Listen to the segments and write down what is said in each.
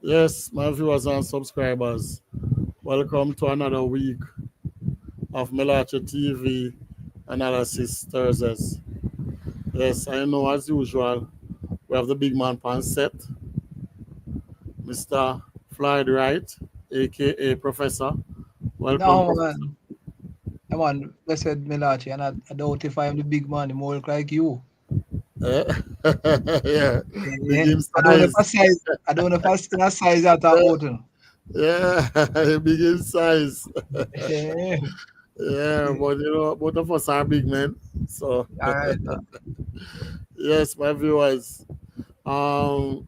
Yes, my viewers and subscribers, welcome to another week of Mellache TV Analysis Thursdays. Yes, I know as usual, we have the big man pan set, Mr. Floyd Wright, aka Professor. Welcome, No, Professor. man. Come on, blessed Mellache, and I doubt if I am the big man, the more look like you. Eh? Yeah, big Yeah. in I don't know if size. I size, I don't know if I still a size that are out. Yeah, big in size. Yeah. Yeah, but both of us are big men. So, All right. yes, my viewers. Um,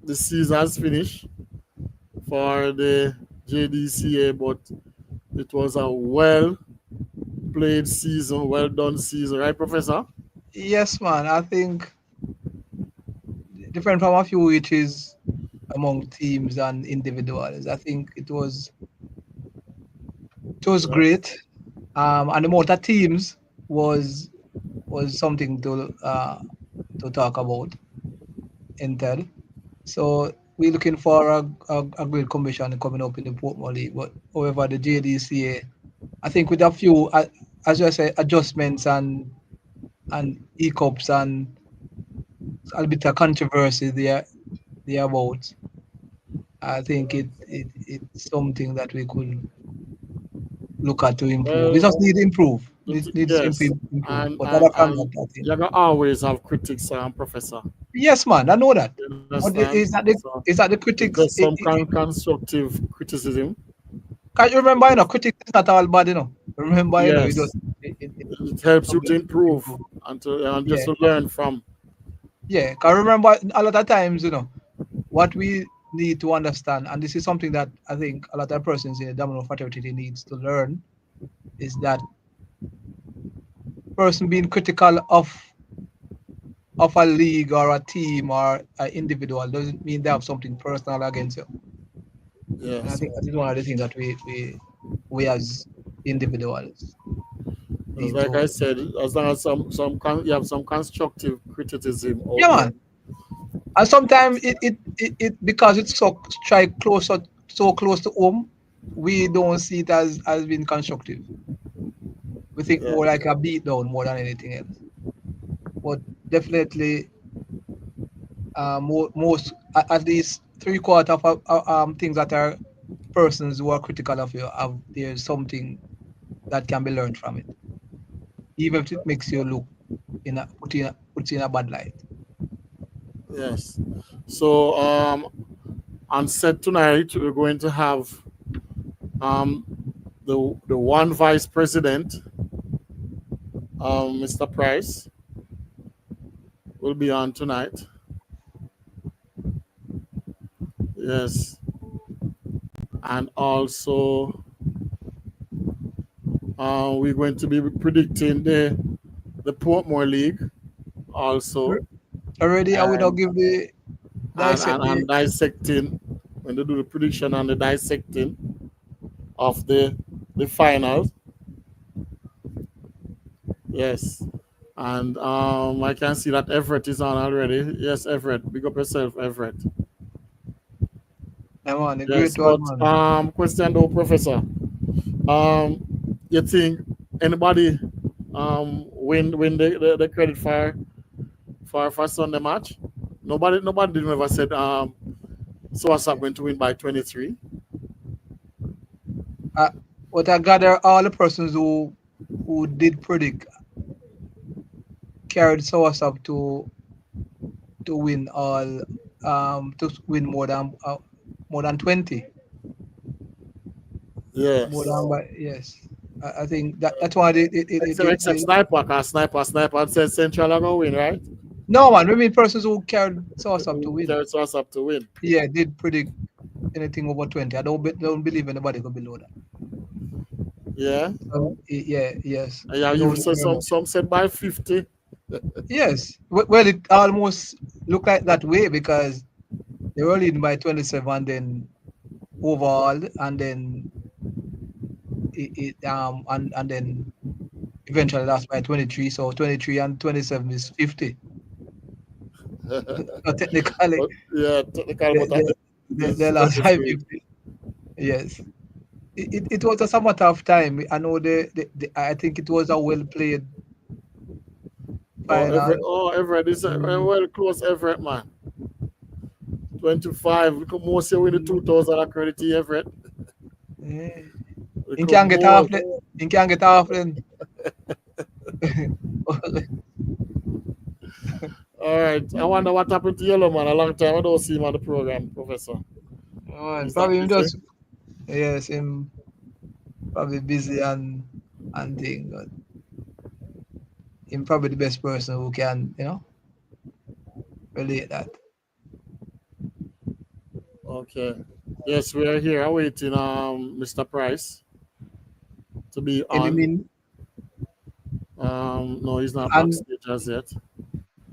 the season has finished for the JDCA, but it was a well played season, well done season, right, Professor? Yes, man. I think different from a few which is among teams and individuals. I think it was Yes. great. And the amount of teams was something to talk about intel. So we're looking for a great commission coming up in the Portmore League. But however, the JDCA, I think with a few, as I say, adjustments and hiccups and a bit of controversy there about, I think it's something that we could look at to improve. We Well, just need to improve. It needs to yes, improve. and But and other than and that, I think you can always have critics, Professor. yes, man, I know that. You But understand? So is that the it's critics? just some constructive criticism. Can't you remember? Yes. Critics is not all bad. Remember, you Yes, just it helps you to something to improve improve. and just Yeah, to learn from. yeah. Can remember a lot of times, what we need to understand, and this is something that I think a lot of persons in the domino fraternity needs to learn, is that person being critical of a league or a team or an individual doesn't mean they have something personal against you. And I Yes, think that is one of the things that we as individuals as need like to. I said, as long as you have some constructive criticism Yeah, out there. man. And sometimes it because it's so close to home, we don't see it as being constructive. We think Yeah. more like a beat down more than anything else. But definitely, at least three quarter of things that are persons who are critical of you have there's something that can be learned from it, even if it makes you look puts you in a bad light. Yes. So on set tonight we're going to have um the one vice president, Mr. Price, will be on tonight. Yes. And also we're going to be predicting the Portmore League also, Already, I would not and give the dissect the and dissecting when they do the prediction and the dissecting of the finals. Yes. And I can see that Everett is on already. Yes, Everett. Big up yourself, Everett. I'm on a Yes, great one, but man. question though, Professor. Um, you think anybody win the credit for Sunday match? Nobody didn't ever said so what's up going to win by 23. Uh, but I gather all the persons who did predict carried Source up to win all to win more than 20. More Yes. than yes. I think that's why Except sniper, cause sniper says Central are gonna win, right? no, man, we mean persons who carried Source up to Who win. carries us up to win. Yeah, did predict anything over 20. I don't believe anybody could below that. Yeah. Yeah, yes. Yeah, I you don't so very much. some said by 50. Yes. Well, it almost looked like that way because they were leading by 27, then overall, and then and then eventually lost by 23. So 23 and 27 is 50. So technically, But yeah, technical, the, but the, they lost 550. Yes. It was a somewhat tough time. I know I think it was a well played final. Everett is Mm, well close, Everett, man. 25. We could more say with the mm, 2000 accredit Everett. yeah. We You could can get more. off then. You can get off then. All right. I wonder what happened to Yellow Man. A long time I don't see him on the program, Professor. And Is that probably him busy? just yes, him probably busy and thing. But him probably the best person who can, relate that. Okay. Yes, we are here awaiting Mr. Price to be In the on. mean No, he's not and backstage as yet.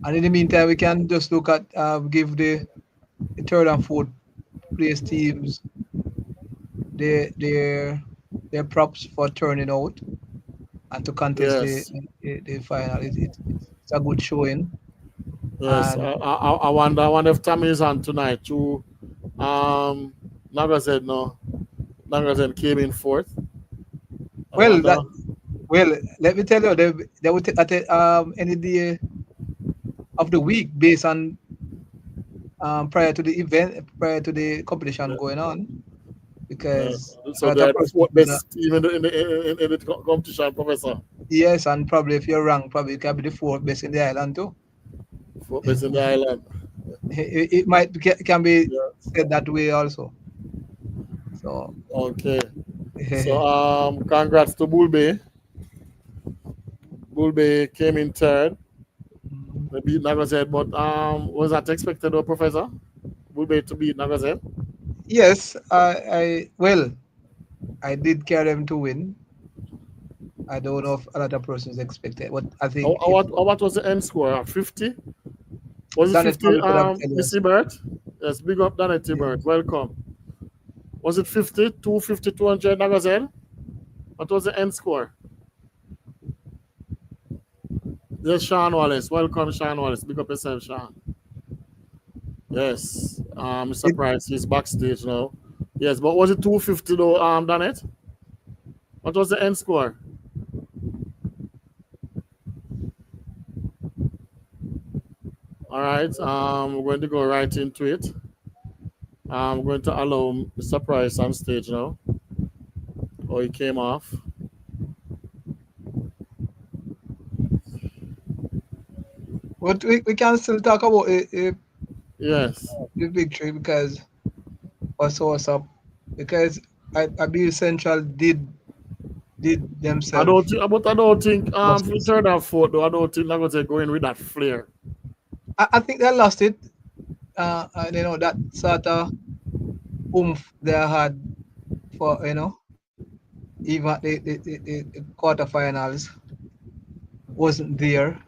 and in the meantime we can just look at give the third and fourth place teams their their their props for turning out and to contest Yes. the final. It's a good showing. Yes. And I wonder if Tommy is on tonight too. Naga said no. Naga said came in fourth. I well, wonder. let me tell you, they will take at any day of the week based on prior to the event, prior to the competition going on, because a So lot they of are the persons fourth gonna best team in the competition, Professor. yes, and probably if you're wrong, probably you can be the fourth best in the island too. Fourth best in the island. It might can be Yeah. said that way also. So Okay. So congrats to Bulbe. Bulbe came in third. They beat Nagazet, but was that expected though, Professor? Bulbe to beat Nagazet? yes, I did carry them to win. I don't know if a lot of persons expected, but I think if What was the end score? 50? Was it Donnett 50, probably could have tell us. Missy Bert? Yes, big up Donny Yeah. Bert. Welcome. Was it 50, 250, 200 Nagazet? What was the end score? Yes, Sean Wallace. Welcome, Sean Wallace. Big up yourself, Sean. Yes. Mr. It, Price, he's backstage now. Yes, but was it 250 though, Donnet? What was the end score? All right. We're going to go right into it. I'm going to allow Mr. Price on stage now. Oh, he came off. but we can still talk about Yes. the victory because what's up because I believe Central did I themselves don't think, but I don't think for the justice. third and fourth though, I don't think they're going to go in with that flair. I think they lost it. And, that sort of oomph they had for even at the quarterfinals wasn't there,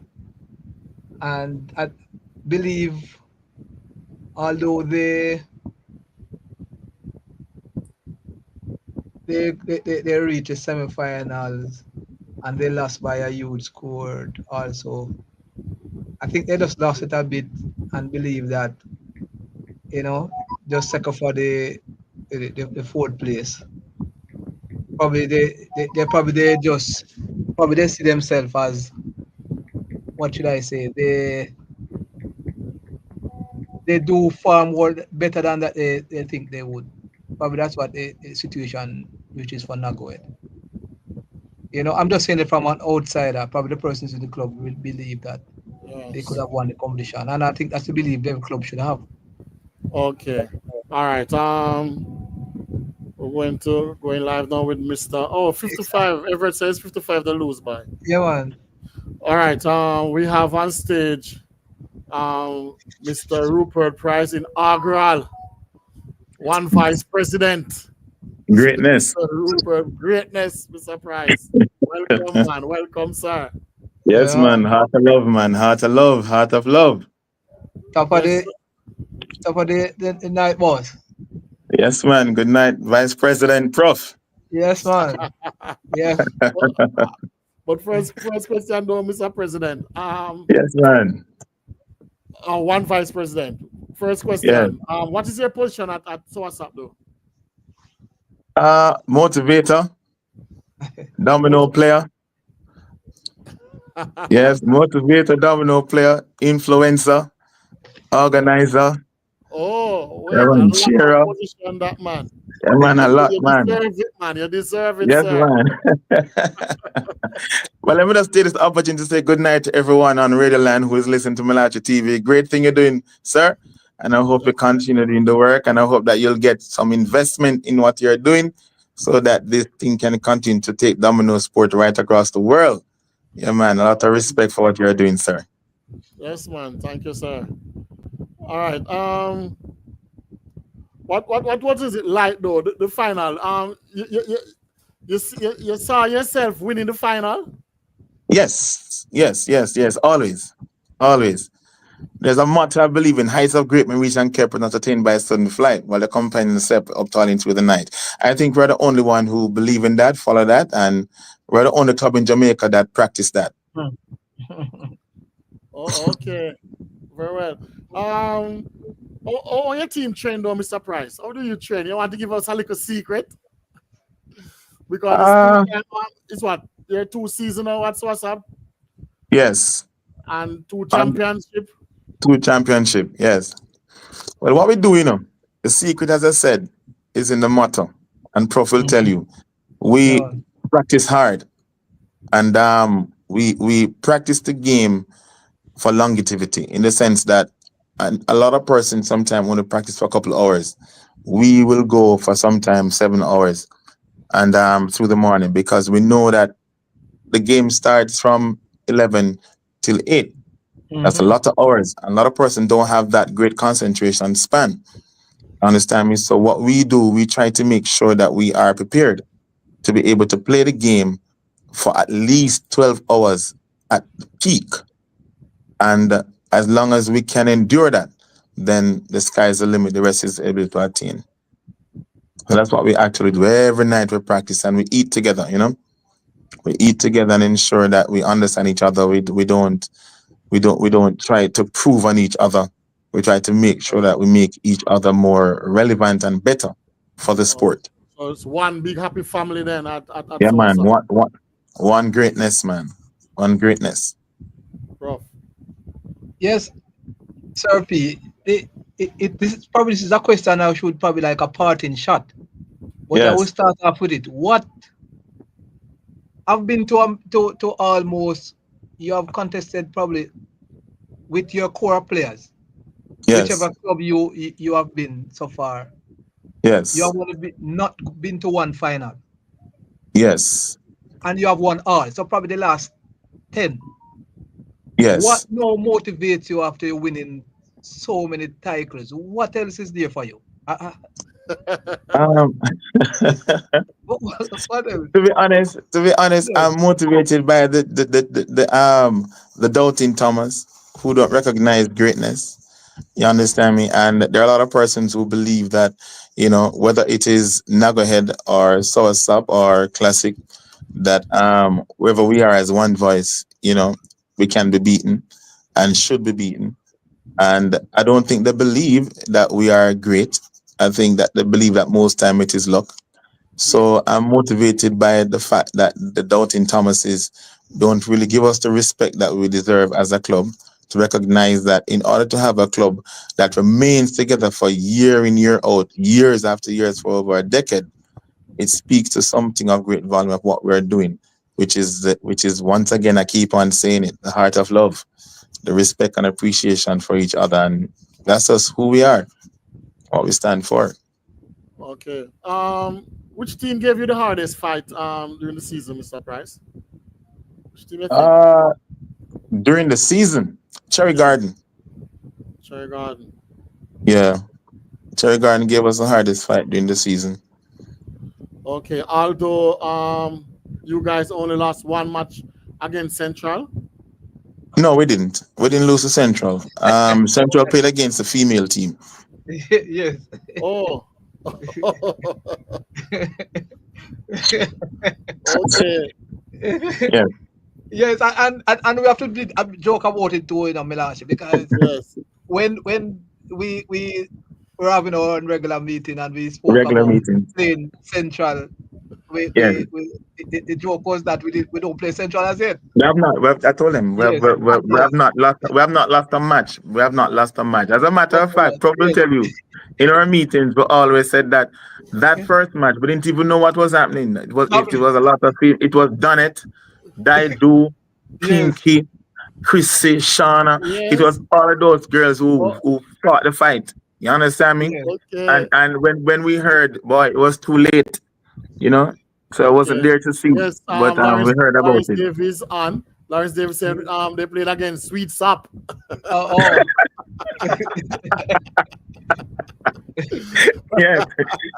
and I believe although they reached the semifinals and they lost by a huge score also. I think they just lost it a bit and believe that, you know, just second for the fourth place. Probably they probably they see themselves as, what should I say? They do far more better than that they think they would. Probably that's what the situation which is for Nagoet. I'm just saying it from an outsider. Probably the persons in the club will believe that they could Yes. have won the competition, and I think that's the belief every club should have. Okay. All right. We're going live now with Mr. Oh, Exactly. 55. Everett says 55 to lose by. Yeah, man. All right. We have on stage Mr. Rupert Price inaugural one vice president. Greatness. Mr. Rupert, greatness, Mr. Price. Welcome, man. Welcome, sir. Yes, Yeah, man. man. Heart of love, man. Heart of love. Heart of love. Top of Yes, the top of the night, boss. Yes, man. Good night, Vice President Prof. Yes, man. Yeah. but, but first question, though, Mr. President. Yes, man. One vice president. First Yes. question. What is your position at WhatsApp though? Motivator, domino Motiv- player. Yes, motivator, domino player, influencer, organizer, Oh, yeah, wait, a man, lot of cheerer. position that man. Yeah, man, a lot, You man. deserve it, man. You deserve it, Yes, sir. man. Well, let me just take this opportunity to say good night to everyone on Radio Land who is listening to Mellache TV. Great thing you're doing, sir. And I hope you continue doing the work. And I hope that you'll get some investment in what you're doing so that this thing can continue to take domino sport right across the world. Yeah, man. A lot of respect for what you're doing, sir. Yes, man. Thank you, sir. All right. What is it like though? The final. You saw yourself winning the final. Yes, yes, yes, yes. Always. Always. There's a motto I believe in: heights of great men reach and kept not attained by a sudden flight, while the companion step up toiling through the night. I think we're the only one who believe in that, follow that, and we're the only club in Jamaica that practice that. Oh, okay. Very well. Your team train though, Mr. Price. How do you train? You want to give us a little secret? Because it's two Uh time it's what? There are two seasonal what's up yes. and two And championship. two championship, yes. Well, what we do, the secret, as I said, is in the motto. And Prof will tell you, we No. practice hard, and we practice the game for longevity in the sense that, and a lot of persons sometimes want to practice for a couple of hours. We will go for sometimes 7 hours and through the morning because we know that the game starts from 11 till 8. That's a Mhm. lot of hours. A lot of persons don't have that great concentration span. Understand me? So what we do, we try to make sure that we are prepared to be able to play the game for at least 12 hours at the peak. And as long as we can endure that, then the sky's the limit. The rest is able to attain. So that's what we actually do. Every night we practice and we eat together. We eat together and ensure that we understand each other. We don't try to prove on each other. We try to make sure that we make each other more relevant and better for the Oh, sport. so it's one big happy family then at Yeah, man. Source. One greatness, man. One greatness. Prof. Yes, Sir P. This is a question I should probably like a parting shot. But I will Yes. start off with it. What I've been to almost you have contested probably with your core players, Yes. whichever club you have been so far. You Yes. have only not been to one final, Yes. and you have won all. So probably the last 10. What Yes. now motivates you after you winning so many titles? What else is there for you? Um, What else? to be honest, Yes. I'm motivated by the doubting Thomas who don't recognize greatness. You understand me? And there are a lot of persons who believe that, whether it is Nagahead or Soursop or Classic, that wherever we are as one voice, we can be beaten and should be beaten. And I don't think they believe that we are great. I think that they believe that most time it is luck. Yeah. So I'm motivated by the fact that the doubting Thomases don't really give us the respect that we deserve as a club, to recognize that in order to have a club that remains together for year in, year out, years after years for over a decade, it speaks to something of great volume of what we're doing, which is once again, I keep on saying it, the heart of love, the respect and appreciation for each other. And that's us who we are, what we stand for. Okay. Which team gave you the hardest fight during the season, Mr. Price? Which team you think? Uh, During the season, Cherry Yeah. Garden. Cherry Garden. Yeah, Cherry Garden gave us the hardest fight during the season. Okay. Although you guys only lost one match against Central. No, we didn't. We didn't lose to Central. Central played against the female team. Yes. Oh. Okay. Yeah. Yes, and we have to joke about it too, Melange, because Yes. when we were having our regular meeting and we spoke Regular about meeting. playing Central. Yes. The joke was that we don't play Central as yet. We have not. I told him Yes, we yes. have not lost. We have not lost a match. We have not lost a match. As a matter of fact, Prof will Yes. tell you, in our meetings, we always said that that first match, we didn't even know what was happening. It was a lot of it was Donnet, Daidu, Yes, Pinky, Chrissy, Shauna. It was Yes. all of those girls who Oh, who fought the fight. You understand me? yes. And okay. and when we heard, boy, it was too late. You know, so I wasn't Okay. there to see, Yes. but we Lawrence heard about Lawrence it. Davis on. Lawrence Davis said they played against Sweet Sap. Oh, Yes,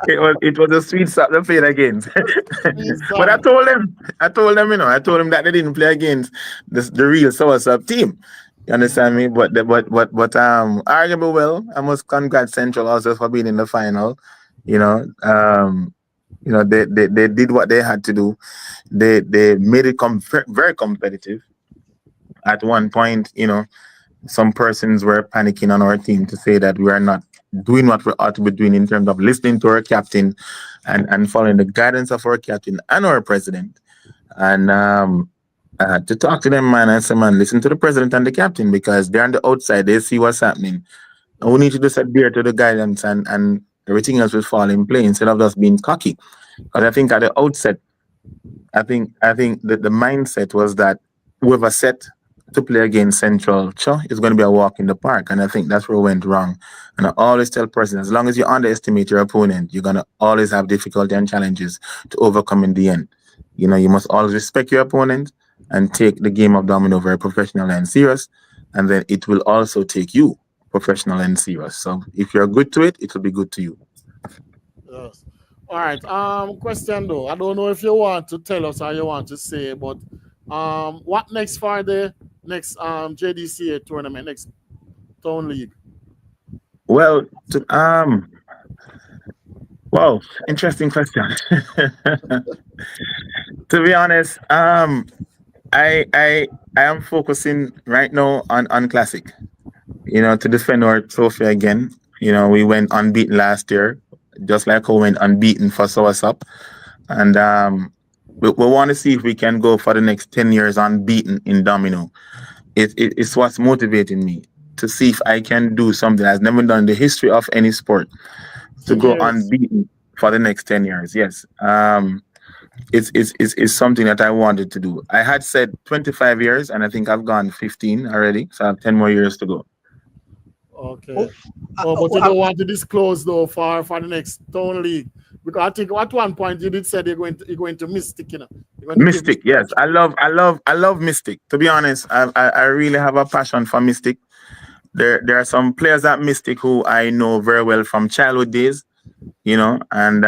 it was a sweet start to play against. Sweet But Sap. I told him that they didn't play against the real Soursop team. You understand me? But arguable well, I must congratulate Central also for being in the final. You know, they did what they had to do. They made it very competitive at one point. Some persons were panicking on our team to say that we are not doing what we ought to be doing in terms of listening to our captain and following the guidance of our captain and our president. And I had to talk to them, man. I said, man, listen to the president and the captain because they're on the outside. They see what's happening. And we need to just adhere to the guidance and everything else will fall in place instead of just being cocky. Because I think at the outset, I think that the mindset was that whoever set to play against Central is going to be a walk in the park, and I think that's where it went wrong. And I always tell persons, as long as you underestimate your opponent, you're gonna always have difficulty and challenges to overcome in the end. You must always respect your opponent and take the game of domino very professional and serious, and then it will also take you professional and serious. So if you're good to it, it will be good to you. Yes. All right. Question though. I don't know if you want to tell us or you want to say, but what next for the next JDCA tournament, next town league? Well, wow, interesting question. To be honest, I am focusing right now on classic. To defend our trophy again. We went unbeaten last year, just like we went unbeaten for Soursop, and we want to see if we can go for the next 10 years unbeaten in Domino. It's what's motivating me to see if I can do something that's never done in the history of any sport to ten go years. unbeaten for the next 10 years. Yes. It's something that I wanted to do. I had said 25 years, and I think I've gone 15 already, so I have 10 more years to go. Okay. oh, Oh, but you don't want to disclose though for the next town league. Because I think at one point you did say you're going to Mystic, You're going to give Mystic, Mystic a yes, try. I love Mystic. To be honest, I really have a passion for Mystic. There are some players at Mystic who I know very well from childhood days, and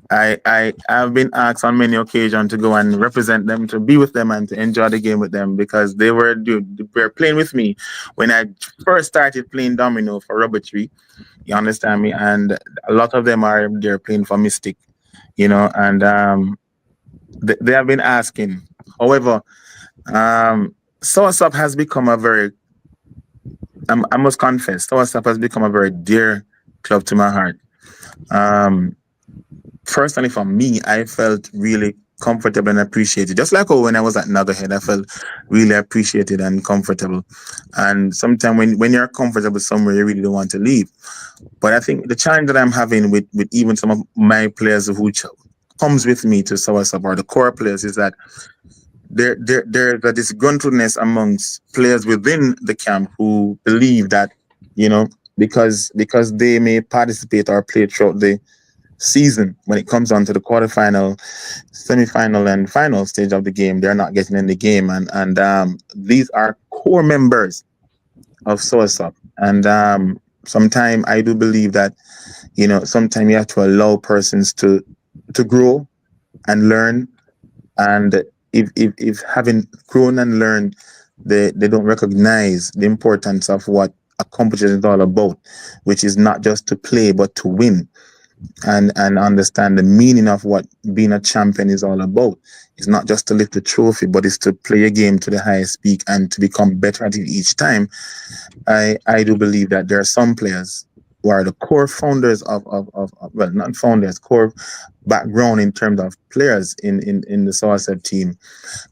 I have been asked on many occasions to go and represent them, to be with them, and to enjoy the game with them because they were playing with me when I first started playing domino for Robotry. You understand me? And a lot of them are they're playing for Mystic, and they have been asking. However, Soursop has become a very I must confess, Soursop has become a very dear club to my heart. Um, Personally for me, I felt really comfortable and appreciated. Just like when I was at Nuggerhead, I felt really appreciated and comfortable. And sometimes when you're comfortable somewhere, you really don't want to leave. But I think the challenge that I'm having with even some of my players who comes with me to Soursop or the core players is that there's a disgruntledness amongst players within the camp who believe that, you know, because they may participate or play throughout the season, when it comes on to the quarterfinal, semi-final, and final stage of the game, they're not getting in the game, and these are core members of Soursop. And sometimes I do believe that sometimes you have to allow persons to grow and learn, and if having grown and learned, they don't recognize the importance of what a competition is all about, which is not just to play but to win. and understand the meaning of what being a champion is all about. It's not just to lift the trophy, but it's to play a game to the highest peak and to become better at it each time. I do believe that there are some players who are the core founders of well, not founders, core background in terms of players in the Somerset team.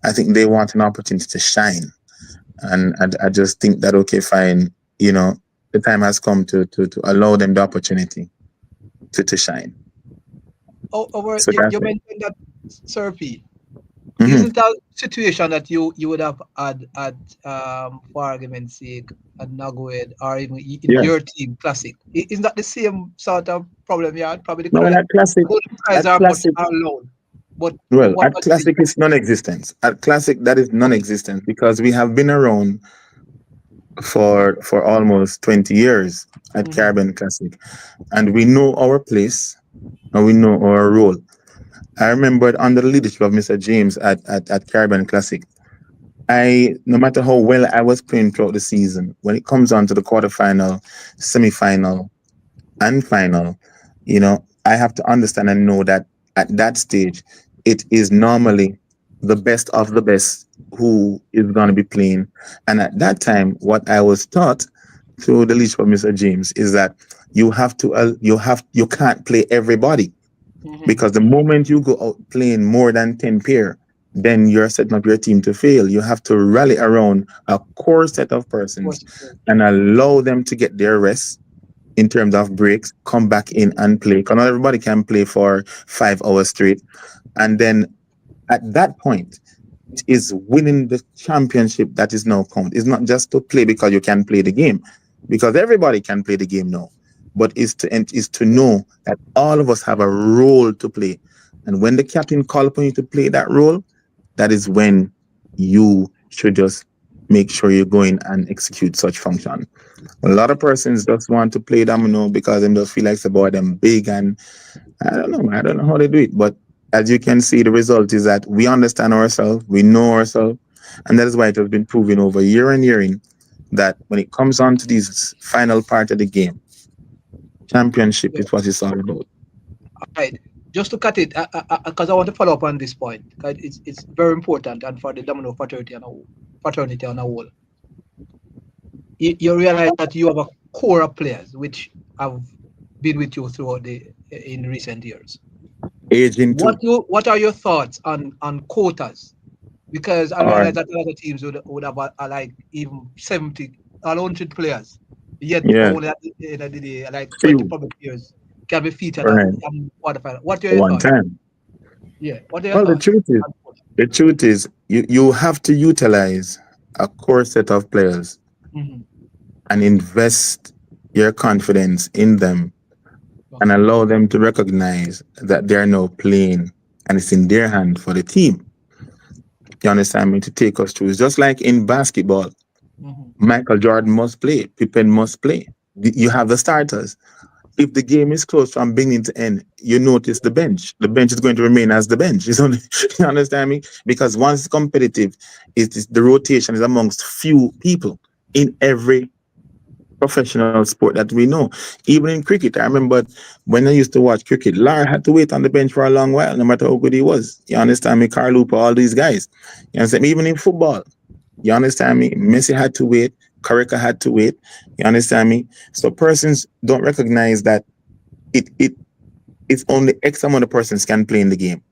I think they want an opportunity to shine. And I just think that, okay, fine, the time has come to allow them the opportunity to shine. So that's You it. mentioned that, Sir P. Hmm. Isn't that situation that you would have had for argument's sake at Nagoed or even in Yeah. your team classic? Isn't that the same sort of problem you had? Probably the No, credit, at golden prize at are much classic, are low. But well, what at was it? classic it's non-existent. At classic that is Okay. non-existent because we have been around for almost 20 years at Mm-hmm. Caribbean Classic, and we know our place and we know our role. I remember under the leadership of Mr. James at Caribbean Classic, no matter how well I was playing throughout the season, when it comes on to the quarterfinal, semi-final, and final, I have to understand and know that at that stage, it is normally the best of the best who is going to be playing. And at that time, what I was taught through the leadership of Mr. James is that you can't play everybody, Mm-hmm. because the moment you go out playing more than 10 pair, then you're setting up your team to fail. You have to rally around a core set of persons and allow them to get their rest in terms of breaks, come back in and play. Because not everybody can play for 5 hours straight. And then at that point, it is winning the championship that is now count. It's not just to play because you can play the game, because everybody can play the game now. But is to know that all of us have a role to play. And when the captain call upon you to play that role, that is when you should just make sure you go in and execute such function. A lot of persons just want to play domino because they just feel like it's about them big, and I don't know. I don't know how they do it. But as you can see, the result is that we understand ourselves, we know ourselves, and that is why it has been proven over year and year in that when it comes on to this final part of the game, championship Yeah. is what it's all about. Right. Just to cut it, because I want to follow up on this point, because it's very important, and for the domino fraternity on a whole, you realize that you have a core of players which have been with you throughout the in recent years. Aging too. What are your thoughts on quotas? Because I All right. realize that other teams would have like even 70 or 100 players, yet Yeah. only at the end of the day, like 20 Few. public players can be featured All at right. quarterfinal. What are your One thoughts? time. Yeah, what are your Well, thoughts? the truth is, you have to utilize a core set of players Mm-hmm. and invest your confidence in them and Okay. allow them to recognize that they're now playing and it's in their hand for the team. You understand me? To take us through. It's just like in basketball. Mm-hmm. Michael Jordan must play. Pippen must play. You have the starters. If the game is close from beginning to end, you notice the bench. The bench is going to remain as the bench. It's only, you understand me? Because once it's competitive, the rotation is amongst few people in every professional sport that we know. Even in cricket, I remember when I used to watch cricket, Lar had to wait on the bench for a long while, no matter how good he was. You understand me? Carl Hooper, all these guys. You understand me? Even in football, you understand me? Messi had to wait. Corica had to wait. You understand me? So persons don't recognize that it's only X amount of persons can play in the game.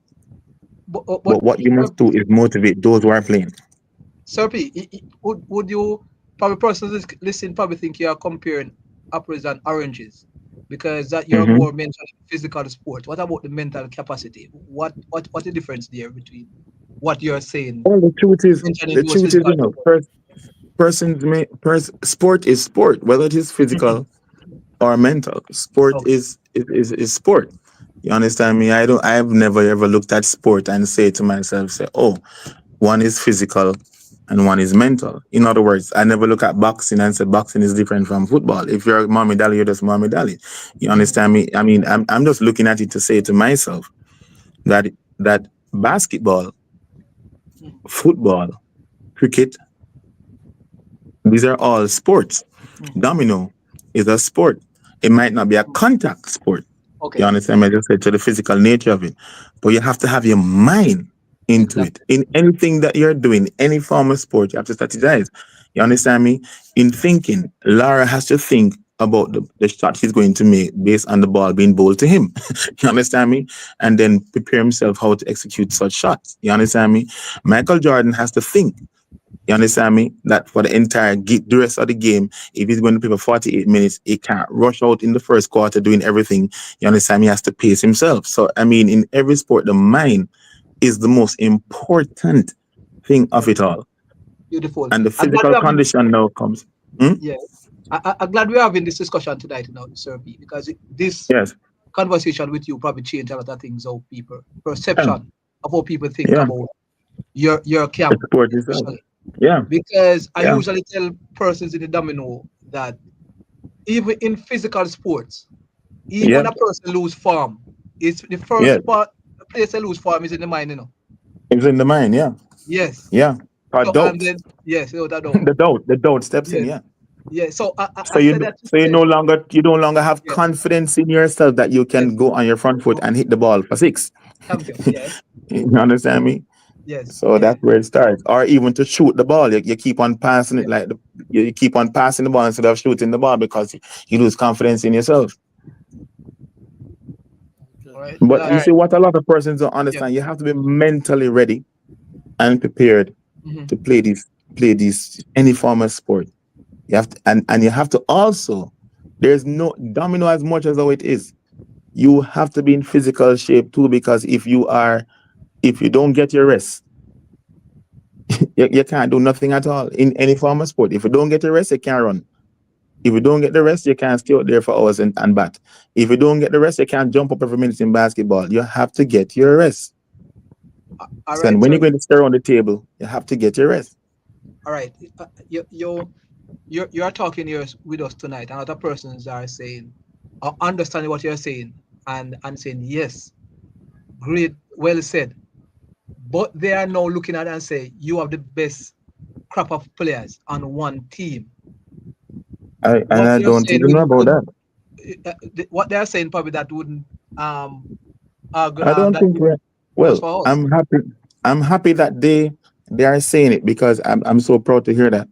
But But what you must do is motivate those who are playing. Sir P, would you probably persons listen probably think you are comparing apples and oranges because that you're Hmm. more mental physical sport. What about the mental capacity? What the difference there between what you're saying Well, mentioning the those truth is, physical sport? sport is sport, whether it is Mhm. physical or mental. Sport Okay. is sport. You understand me? I have never ever looked at sport and say to myself, say, oh, one is physical and one is mental. In other words, I never look at boxing and say boxing is different from football. If you're Muhammad Ali, you're just Muhammad Ali. You Mhm. understand me? I mean, I'm just looking at it to say to myself that basketball, Mhm. football, cricket, these are all sports. Mhm. Domino is a sport. It might not be a contact sport. You Okay. understand me? I just said to the physical nature of it. But you have to have your mind into it. Exactly. In anything that you're doing, any form of sport, you have to strategize. You understand me? In thinking, Lara has to think about the shot he's going to make based on the ball being bowled to him. You understand me? And then prepare himself how to execute such shots. You understand me? Michael Jordan has to think. You understand me? That for the rest of the game, if he's going to play for 48 minutes, he can't rush out in the first quarter doing everything. You understand me? He has to pace himself. So, I mean, in every sport, the mind is the most important thing of Yeah. it all. Beautiful. And the I'm glad physical we're having condition now comes. Hmm? yeah. I'm glad we're having this discussion tonight, Sir B, because this Yes. conversation with you probably change a lot of things how people Yeah. perception of how people think Yeah. about your The camp, sport itself. especially. Yeah. Because I Yeah. usually tell persons in the domino that even in physical sports, even Yeah. when a person lose form, it's the Yeah. first part place they lose form is in the mind. It's in the mind. Yeah. Yes. Yeah. Or So and doubt. then yes, without a doubt. The doubt steps in. Yes. Yeah. Yes. So So I you said do, that to so you say, no longer have yeah, confidence in yourself that you yes, can go on your front foot and hit the ball for six. champion. Yes, You understand me? yes, So yeah, that's where it starts. Or even to shoot the ball, you keep on passing yeah. it you keep on passing the ball instead of shooting the ball because you lose confidence in yourself. All Okay. right. But you All see right. what a lot of persons don't Yeah. understand. You have to be mentally ready and prepared Hmm. to play this any form of sport. You have to, and you have to also. There's no domino as much as how it is. You have to be in physical shape too because if you don't get your rest, you can't do nothing at all in any form of sport. If you don't get your rest, you can't run. If you don't get the rest, you can't stay out there for hours and bat. If you don't get the rest, you can't jump up every minute in basketball. You have to get your rest. All So right, when sir. you're going to stay around the table, you have to get your rest. All right. You are talking here with us tonight, and other persons are saying, or understanding what you're saying, and saying yes, great, well said. But they are now looking at it and say you have the best crop of players on one team. And What I you're don't saying even know about would that. what they're saying probably that wouldn't um I don't that think wouldn't we're goes well. for us. I'm happy that they are saying it because I'm so proud to hear that.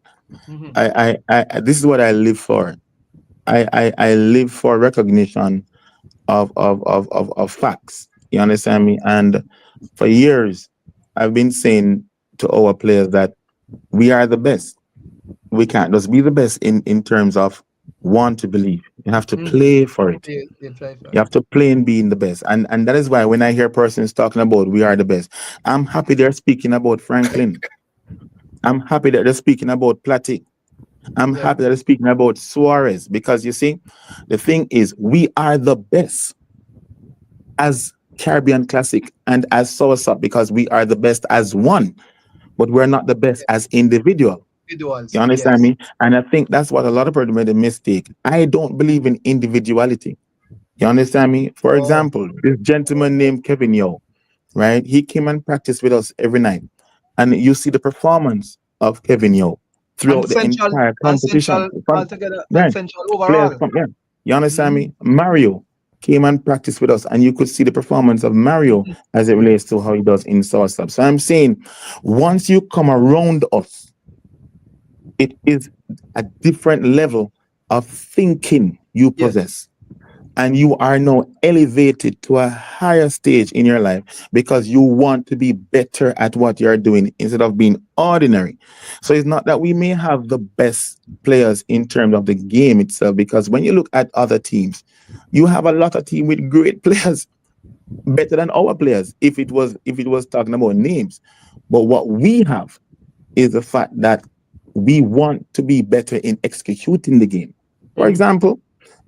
Hmm. This is what I live for. I live for recognition of facts. You understand me? And for years, I've been saying to our players that we are the best. We can't just be the best in terms of want to believe. You have to Hmm. play for it. They try You for have to play in being the best. And that is why when I hear persons talking about we are the best, I'm happy they're speaking about Franklin. I'm happy that they're speaking about Platy. I'm yeah. happy that they're speaking about Suarez because you see, the thing is, we are the best as Caribbean Classic and as Soursop because we are the best as one, but we're not the best Yeah. as individual. You Individuals. understand Yes. me? And I think that's what a lot of people made a mistake. I don't believe in individuality. You understand me? For Oh, example, this gentleman named Kevin Yo, right? He came and practiced with us every night. And you see the performance of Kevin Yo and throughout the entire competition. central altogether and Right. central Players overall. from yeah. You understand Hmm. me? Mario came and practiced with us, and you could see the performance of Mario as it relates to how he does in source up. So I'm saying once you come around us, it is a different level of thinking you Yes. possess. And you are now elevated to a higher stage in your life because you want to be better at what you're doing instead of being ordinary. So it's not that we may have the best players in terms of the game itself, because when you look at other teams, you have a lot of team with great players, better than our players, if it was talking about names. But what we have is the fact that we want to be better in executing the game. For Hmm. example,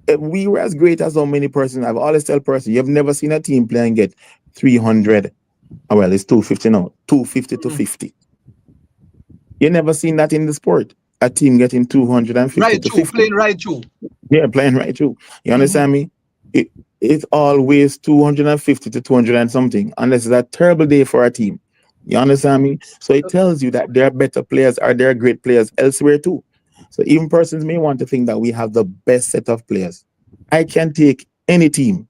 if we were as great as so many persons, I've always tell person, you've never seen a team play and get 300. Well, it's 250 now, 250 to Hmm. 50. You never seen that in the sport. A team getting 250 Right to through, 50. playing right through. Yeah, playing right too. You Hmm. understand me? It, it's always 250 to 200 and something, unless it's a terrible day for a team. You understand me? So it tells you that there are better players or there are great players elsewhere too. So even persons may want to think that we have the best set of players. I can take any team.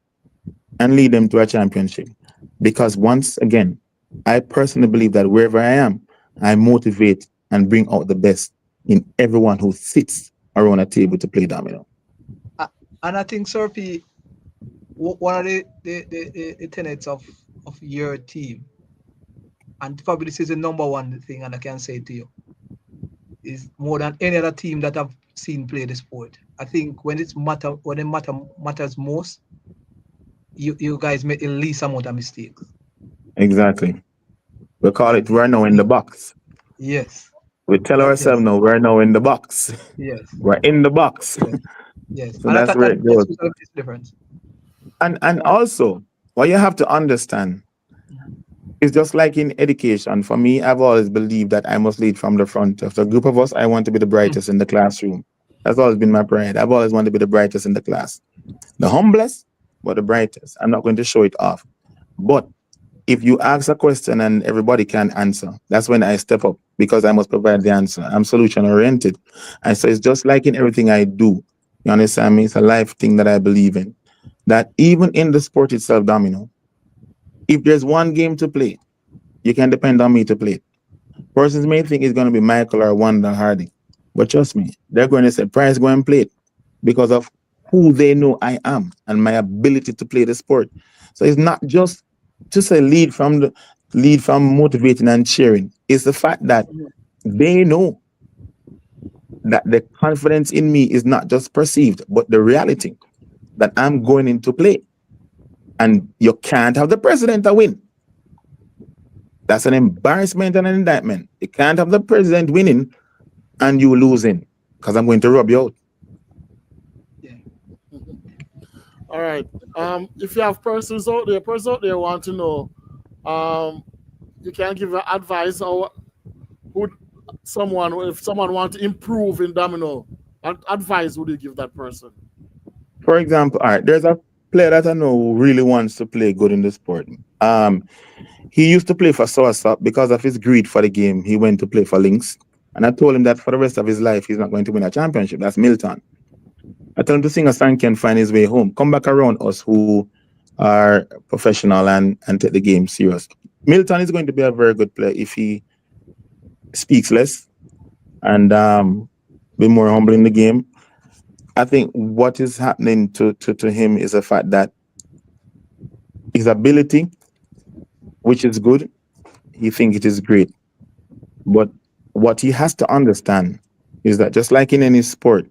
and lead them to a championship. Because once again, I personally believe that wherever I am, I motivate and bring out the best in everyone who sits around a table to play domino. Uh, and I think, Serpi, one of the tenets of your team, and probably this is the number one thing, and I can say to you, is more than any other team that I've seen play the sport. I think when it matters most, you guys make the least amount of mistakes. Exactly. We call it we're now in the box. Yes. We tell Yes. ourselves no, we're now in the box. Yes. We're in the box. Yes. Yes. So And I that's thought where that it makes goes. a difference. And also, what you have to understand is just like in education. For me, I've always believed that I must lead from the front. Of the group of us, I want to be the Mm. brightest in the classroom. That's always been my pride. I've always wanted to be the brightest in the class. The humblest, but the brightest. I'm not going to show it off. But if you ask a question and everybody can answer, that's when I step up because I must provide the answer. I'm solution oriented. And so it's just like in everything I do. You understand me? It's a life thing that I believe in. That even in the sport itself, Domino, if there's one game to play, you can depend on me to play it. Persons may think it's going to be Michael or Wanda Hardy. But trust me, they're going to say, Price, go and play it because of who they know I am and my ability to play the sport. So it's not just to say lead from motivating and cheering. It's the fact that they know that the confidence in me is not just perceived, but the reality that I'm going into play. And you can't have the president to win. That's an embarrassment and an indictment. You can't have the president winning and you losing because I'm going to rub you out. Yeah. All right. If you have persons out there want to know, um, you can give advice or would someone if someone want to improve in domino, what advice would you give that person? For example, all right, there's a player that I know who really wants to play good in the sport. He used to play for Source because of his greed for the game. He went to play for Lynx. And I told him that for the rest of his life, he's not going to win a championship. That's Milton. I tell him to sing a song and find his way home. Come back around us who are professional and take the game serious. Milton is going to be a very good player if he speaks less and be more humble in the game. I think what is happening to him is the fact that his ability, which is good, he thinks it is great. But what he has to understand is that just like in any sport,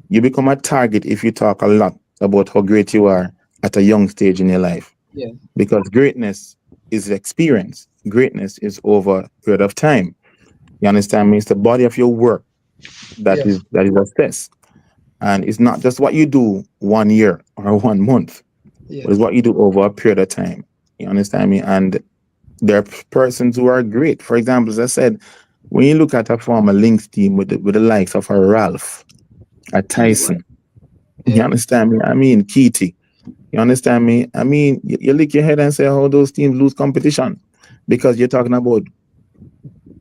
you become a target if you talk a lot about how great you are at a young stage in your life. Yeah. Because greatness is experience. Greatness is over a period of time. You understand me? It's the body of your work Yes. that is assessed. And it's not just what you do 1 year or 1 month, but it's Yes. what you do over a period of time. You understand me? And there are persons who are great. For example, as I said, when you look at a former Lynx team with the likes of a Ralph, a Tyson, you Yeah. understand me? I mean, Keity, you understand me? I mean, you lick your head and say how those teams lose competition because you're talking about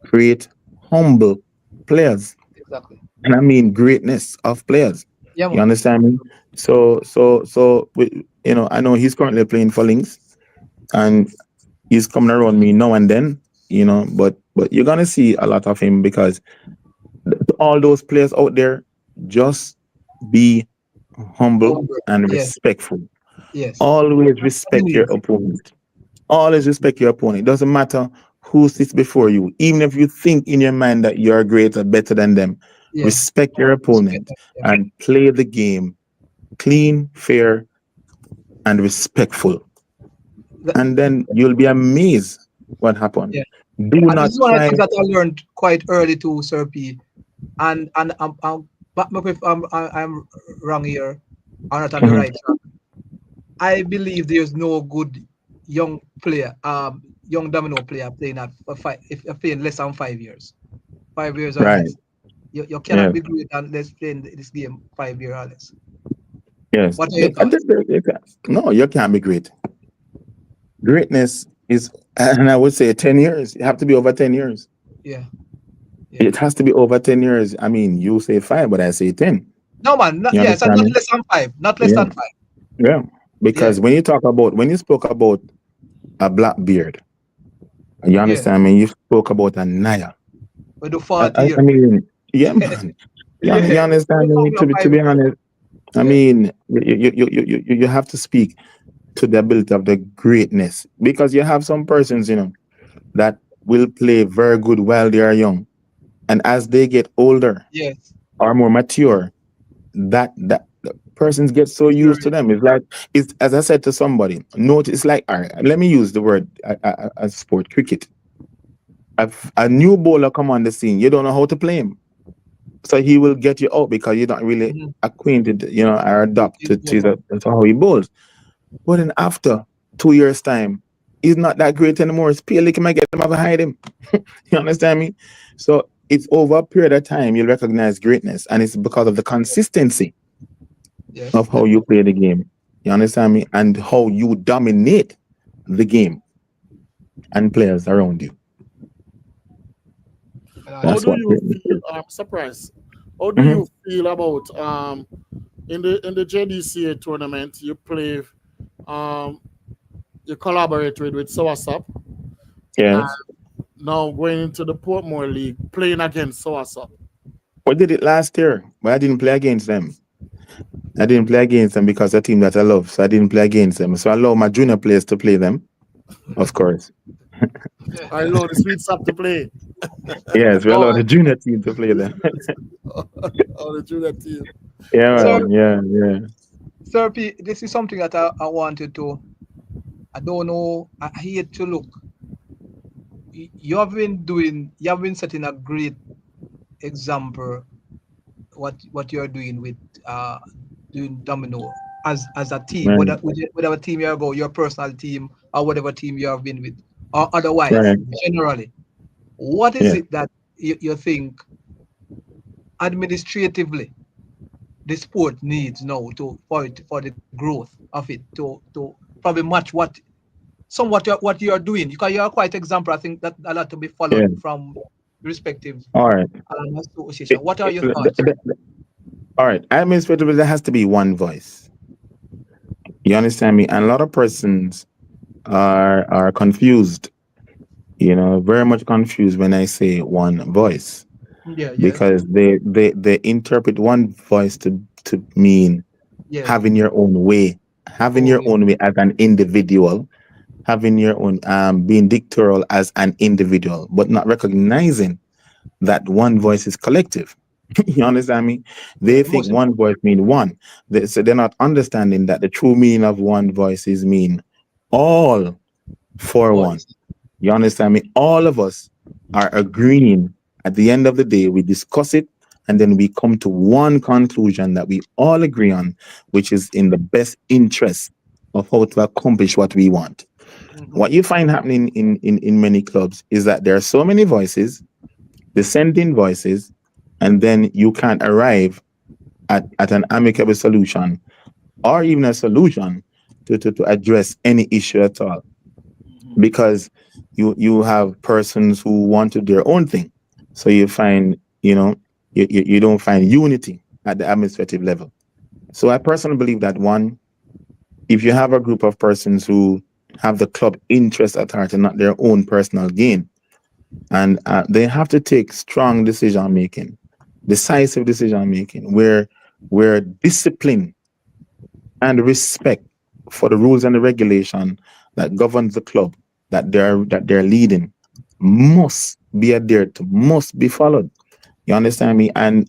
great, humble players. Exactly. And I mean greatness of players. Yeah, You man. understand me? I know he's currently playing for Lynx and he's coming around me now and then, but you're gonna see a lot of him because to all those players out there, just be humble Homework. and Yes. respectful. Yes. Always respect your Believe. opponent. Always respect your opponent. It doesn't matter who sits before you. Even if you think in your mind that you're greater, better than them, Yeah. respect your Respect opponent them. Yeah, man. and play the game clean, fair, and respectful. That- And then you'll be amazed what happened. yeah. Do And this not is one of the try. things that I learned quite early too, Sir P. And but if I'm wrong here, or not on the Mhm. right track. I believe there's no good young player, young domino player playing at if you're playing less than 5 years, 5 years or Right. less. You cannot Yes. be great unless playing this game 5 years or less. Yes. What are your thoughts? No, you can't be great. Greatness is, and I would say 10 years. You have to be over 10 years. Yeah, yeah. It has to be over 10 years. I mean, you say five, but I say 10. No man, You yes, and understand not me? less than five, not less Yeah. than five. Yeah. Yeah, Because when you spoke about a black beard, you yeah. understand me? You spoke about a Naya. With the 40 I year. mean, yeah, man. You Yeah. understand We're me? talking To be about honest, I yeah. mean, you have to speak to the ability of the greatness, because you have some persons, that will play very good while they are young, and as they get older Yes. or more mature, that the persons get so used to Deteriorate. them. It's like, it's as I said to somebody. Note, it's like, all right, let me use the word, sport, cricket. A new bowler come on the scene, you don't know how to play him, so he will get you out because you're not really Mm-hmm. acquainted, or adapt It's to bowling. to how he bowls. But then after 2 years time, he's not that great anymore. It's pale, like him, I get him, have hide him. You understand me? So it's over a period of time you'll recognize greatness, and it's because of the consistency Yes, of how you play the game. You understand me? And how you dominate the game and players around you. and I How That's do agree. what you greatness feel? is. I'm surprised. How do Hmm. you feel about in the JDCA tournament you play um you collaborate with Soursop, and Yes. now going into the Portmore League playing against Soursop. We did it last year, but I didn't play against them. I didn't play against them because the team that I love, so I didn't play against them. So I allow my junior players to play them, of course. I know the sweet stuff to play. Yes, we No, allow the junior team to play The them. sweet stuff of the junior team. Yeah, sir, man. Yeah, yeah. sir P, this is something that I wanted to. I don't know. I hate to look. You have been setting a great example. What you're doing with uh doing domino as a team, Right, whatever team you go, your personal team or whatever team you have been with, or otherwise, right. generally. What is Yeah. it that you think administratively the sport needs now to for the growth of it to probably match what you are doing, because you are quite example. I think that a lot to be Yeah. followed from respective All right. association. What are your thoughts? All right. Administratively, there has to be one voice. You understand me? And a lot of persons are confused. Very much confused when I say one voice, Yeah, yes, because they interpret one voice to mean yes. having your own way, having Oh your yeah. own way as an individual, having your own, being dictatorial as an individual, but not recognizing that one voice is collective. You understand me? Yeah, They the think most one voice mean one. So they're not understanding that the true meaning of one voice is mean all for one. voice. You understand me? All of us are agreeing. At the end of the day, we discuss it, and then we come to one conclusion that we all agree on, which is in the best interest of how to accomplish what we want. Hmm. What you find happening in many clubs is that there are so many voices, dissenting voices, and then you can't arrive at an amicable solution, or even a solution to address any issue at all, because you have persons who want to do their own thing. So you find, you don't find unity at the administrative level. So I personally believe that, one, if you have a group of persons who have the club interest at heart and not their own personal gain, and they have to take strong decision making, decisive decision making, where discipline and respect for the rules and the regulation that governs the club that they're leading must be adhered to, must be followed. You understand me? And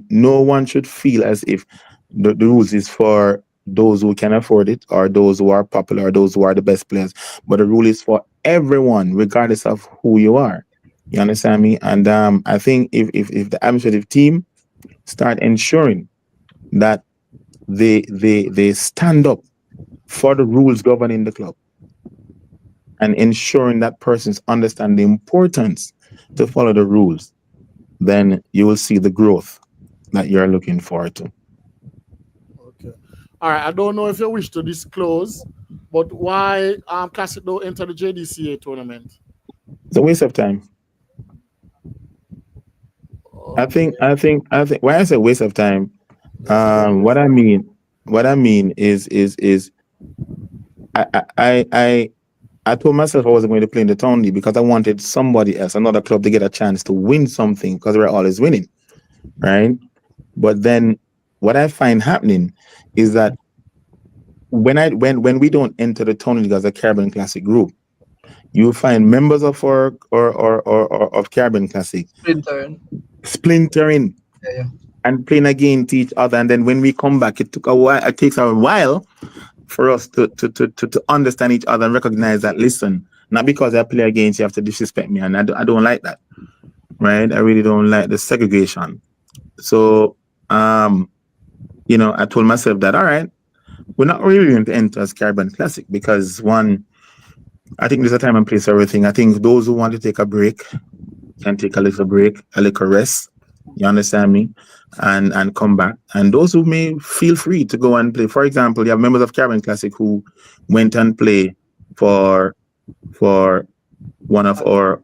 no one should feel as if the rules is for those who can afford it, or those who are popular, or those who are the best players. But the rule is for everyone, regardless of who you are. You understand me? And I think if the administrative team start ensuring that they stand up for the rules governing the club, and ensuring that persons understand the importance to follow the rules, then you will see the growth that you're looking forward to. Okay. All right. I don't know if you wish to disclose, but why Classic don't enter the JDCA tournament? It's a waste of time. I Okay. think I think I think when I say waste of time, Yes, I don't know. what I mean is I told myself I wasn't going to play in the tourney because I wanted somebody else, another club, to get a chance to win something because we're always winning, right? But then what I find happening is that when we don't enter the tourney league as a Caribbean Classic group, you find members of our or of Caribbean Classic Splinter. splintering Yeah, yeah. and playing against each other. And then when we come back, it took a while. It takes a while for us to understand each other and recognize that. Listen, not because I play against you have to disrespect me, and I don't like that, right? I really don't like the segregation. So, I told myself that all right, we're not really going to enter as Caribbean Classic because one, I think there's a time and place for everything. I think those who want to take a break can take a little break, a little rest. You understand me? And come back. And those who may feel free to go and play. For example, you have members of Caribbean Classic who went and play for for one of our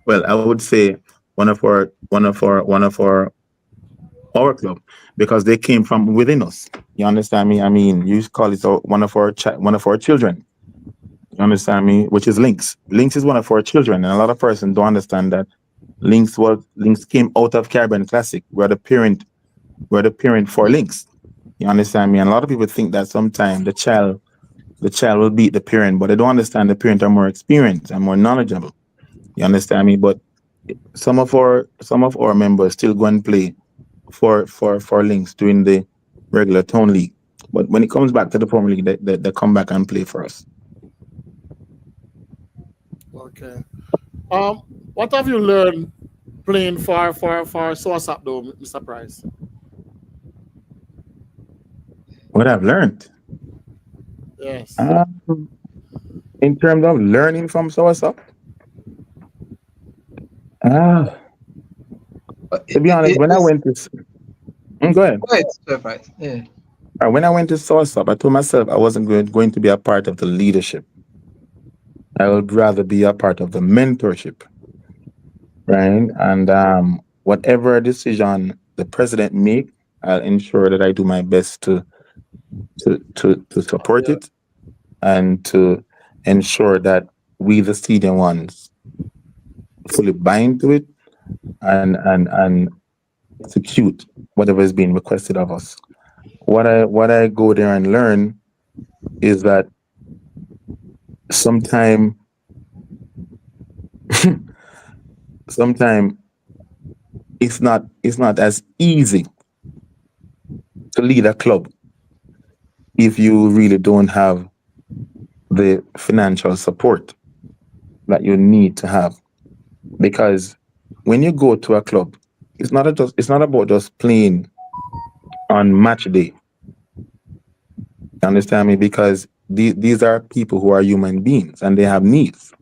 I would say one of our club because they came from within us. You understand me? I mean, you call it one of our children. You understand me? Which is Links. Links is one of our children, and a lot of persons don't understand that Links came out of Caribbean Classic. We're the parent for Links. You understand me? And a lot of people think that sometimes the child will beat the parent, but they don't understand the parent are more experienced and more knowledgeable. You understand me? But some of our members still go and play for Links during the regular town league. But when it comes back to the Premier League, they come back and play for us. Okay. Um, what have you learned playing for Source Up though, Mr. Price? What I've learned. Yes. Um, in terms of learning from Source, ah, But to be honest, when I it's went to go ahead. quite surprised. Yeah. When I went to Source, I told myself I wasn't going to be a part of the leadership. I would rather be a part of the mentorship, right? And whatever decision the president make, I'll ensure that I do my best to support Yeah. it and to ensure that we, the senior ones, fully buy into it and execute whatever is being requested of us. What I go there and learn is that sometime sometime it's not as easy to lead a club if you really don't have the financial support that you need to have. Because when you go to a club, it's not about just playing on match day. You understand me? Because these are people who are human beings and they have needs.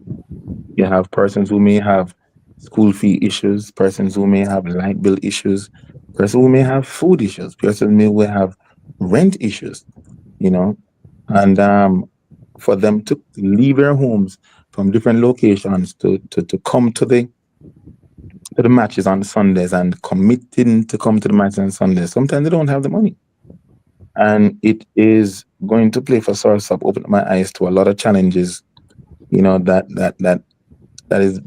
You have persons who may have school fee issues, persons who may have light bill issues, persons who may have food issues, persons may will have rent issues, you know. And for them to leave their homes from different locations to come to the matches on Sundays and committing to come to the matches on Sundays, sometimes they don't have the money. And it is going to play for Source Up, open my eyes to a lot of challenges, that is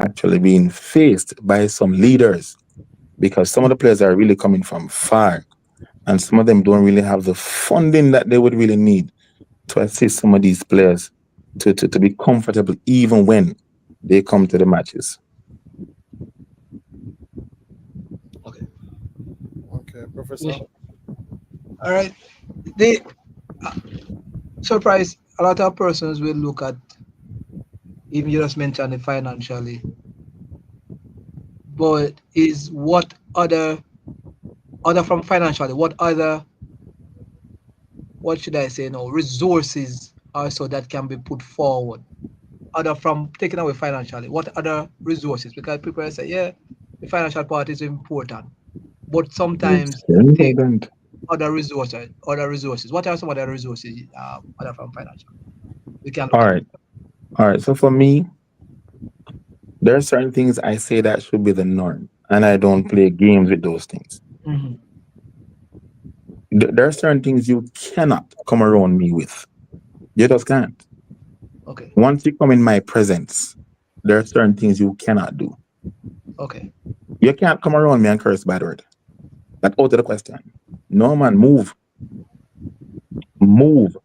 actually being faced by some leaders because some of the players are really coming from far and some of them don't really have the funding that they would really need to assist some of these players to be comfortable even when they come to the matches. Okay. Okay, Professor. Yeah. All right. The surprise. A lot of persons will look at, even you just mentioned it financially, but is what other from financially, what should I say now, resources also that can be put forward, other from taking away financially, what other resources? Because people say, yeah, the financial part is important, but It's sometimes very it takes important. other resources. What are some other resources other from financial we can All look at? right. All right. So for me, there are certain things I say that should be the norm, and I don't play games with those things. Hmm. There are certain things you cannot come around me with. You just can't. Okay. Once you come in my presence, there are certain things you cannot do. Okay. You can't come around me and curse bad word. That's out of the question. No man, move. Move.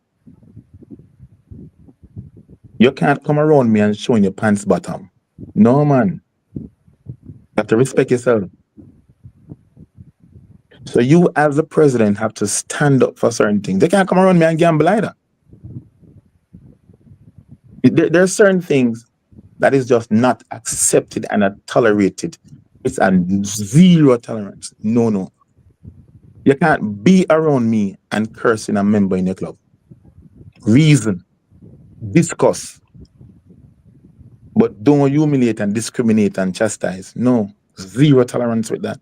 You can't come around me and showing your pants bottom. No man. You have to respect yourself. So you as the president have to stand up for certain things. They can't come around me and gamble either. There are certain things that is just not accepted and not tolerated. It's a zero tolerance. No, no. You can't be around me and cursing a member in your club. Reason, discuss, but don't humiliate and discriminate and chastise. No, zero tolerance with that.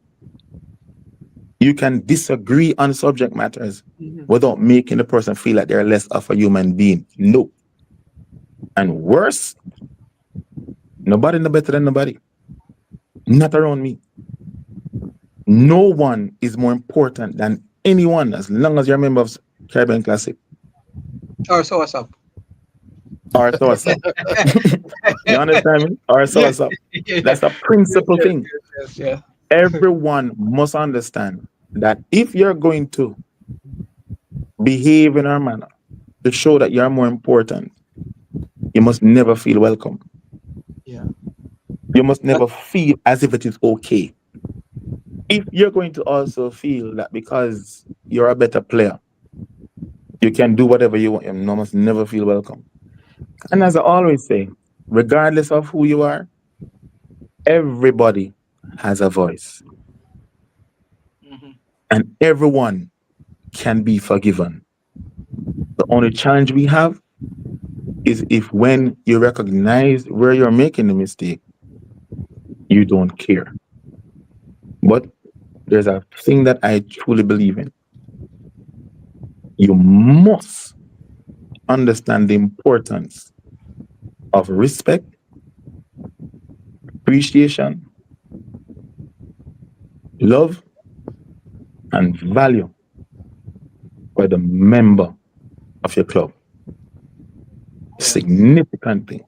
You can disagree on subject matters without making the person feel like they're less of a human being. No. And worse, nobody no better than nobody. Not around me. No one is more important than anyone as long as you're a member of Caribbean Classic. Or so what's up? Or so what's up. You understand me? Or so what's up. That's a principal thing. Yeah. Everyone must understand that if you're going to behave in a manner to show that you're more important, you must never feel welcome. Yeah. You must never feel as if it is okay. If you're going to also feel that because you're a better player, you can do whatever you want, you must never feel welcome. And as I always say, regardless of who you are, everybody has a voice. And everyone can be forgiven. The only challenge we have is if when you recognize where you're making the mistake, you don't care. But there's a thing that I truly believe in. You must understand the importance of respect, appreciation, love, and value for the member of your club. Significant thing.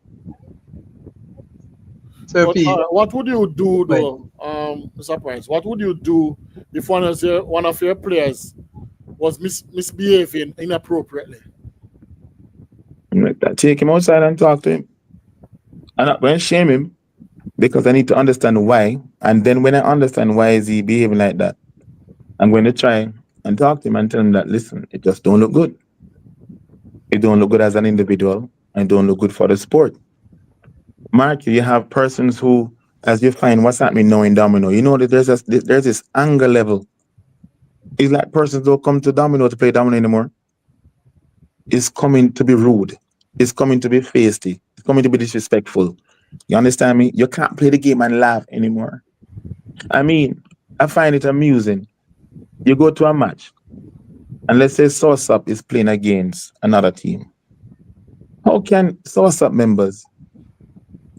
So But P, what would you do right. though, Mr. Price? What would you do if one of your players was misbehaving inappropriately? Like that. Take him outside and talk to him. I'm not going to shame him because I need to understand why. And then when I understand why is he behaving like that, I'm going to try and talk to him and tell him that, listen, it just don't look good. It don't look good as an individual and don't look good for the sport. Mark, you have persons who, as you find what's happening now in Domino, you know that there's this anger level. It's like persons don't come to Domino to play Domino anymore. It's coming to be rude. It's coming to be feisty. It's coming to be disrespectful. You understand me? You can't play the game and laugh anymore. I mean, I find it amusing. You go to a match, and let's say Source Up is playing against another team. How can Source Up members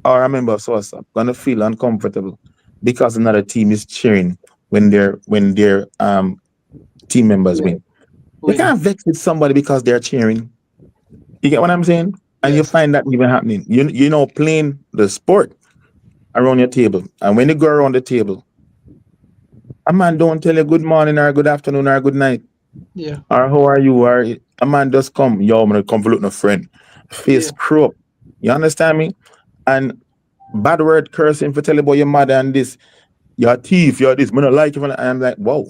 or a member of Source Up gonna feel uncomfortable because another team is cheering when their team members win? You Win. can't vex with somebody because they're cheering. You get what I'm saying? And you Yes. find that even happening. You know, playing the sport around your table. And when you go around the table, a man don't tell you good morning or good afternoon or good night Yeah. or how are you, or a man just come, yo, I'm gonna come for look no friend. Face Yeah. screw up. You understand me? And bad word cursing for telling about your mother and this, you're a thief, you're this, man, I like you. And I'm like, whoa,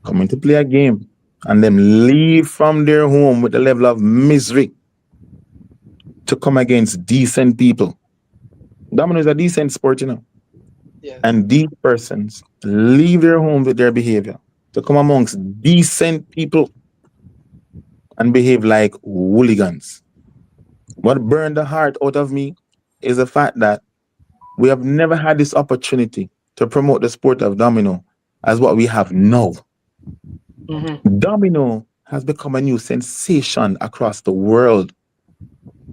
coming to play a game. And them leave from their home with a level of misery to come against decent people. Domino is a decent sport, you know. Yes. And these persons leave their home with their behavior to come amongst decent people and behave like hooligans. What burned the heart out of me is the fact that we have never had this opportunity to promote the sport of domino as what we have now. Domino has become a new sensation across the world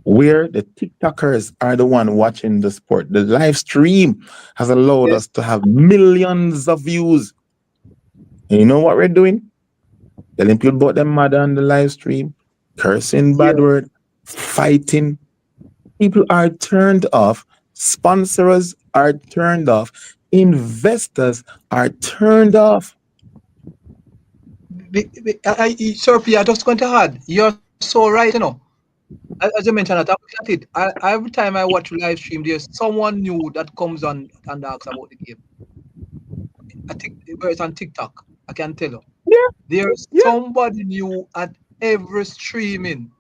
where the TikTokers are the one watching the sport. The live stream has allowed Yes. us to have millions of views. And you know what we're doing? Telling people about them mother on the live stream. cursing, bad Yeah. word, fighting. People are turned off. Sponsors are turned off. Investors are turned off. Sir P, I just going to add, you're so right, As you mentioned that, I look at it. Every time I watch live stream, there's someone new that comes on and asks about the game. I think where it's on TikTok, I can tell you. Yeah, There's yeah, somebody new at every streaming,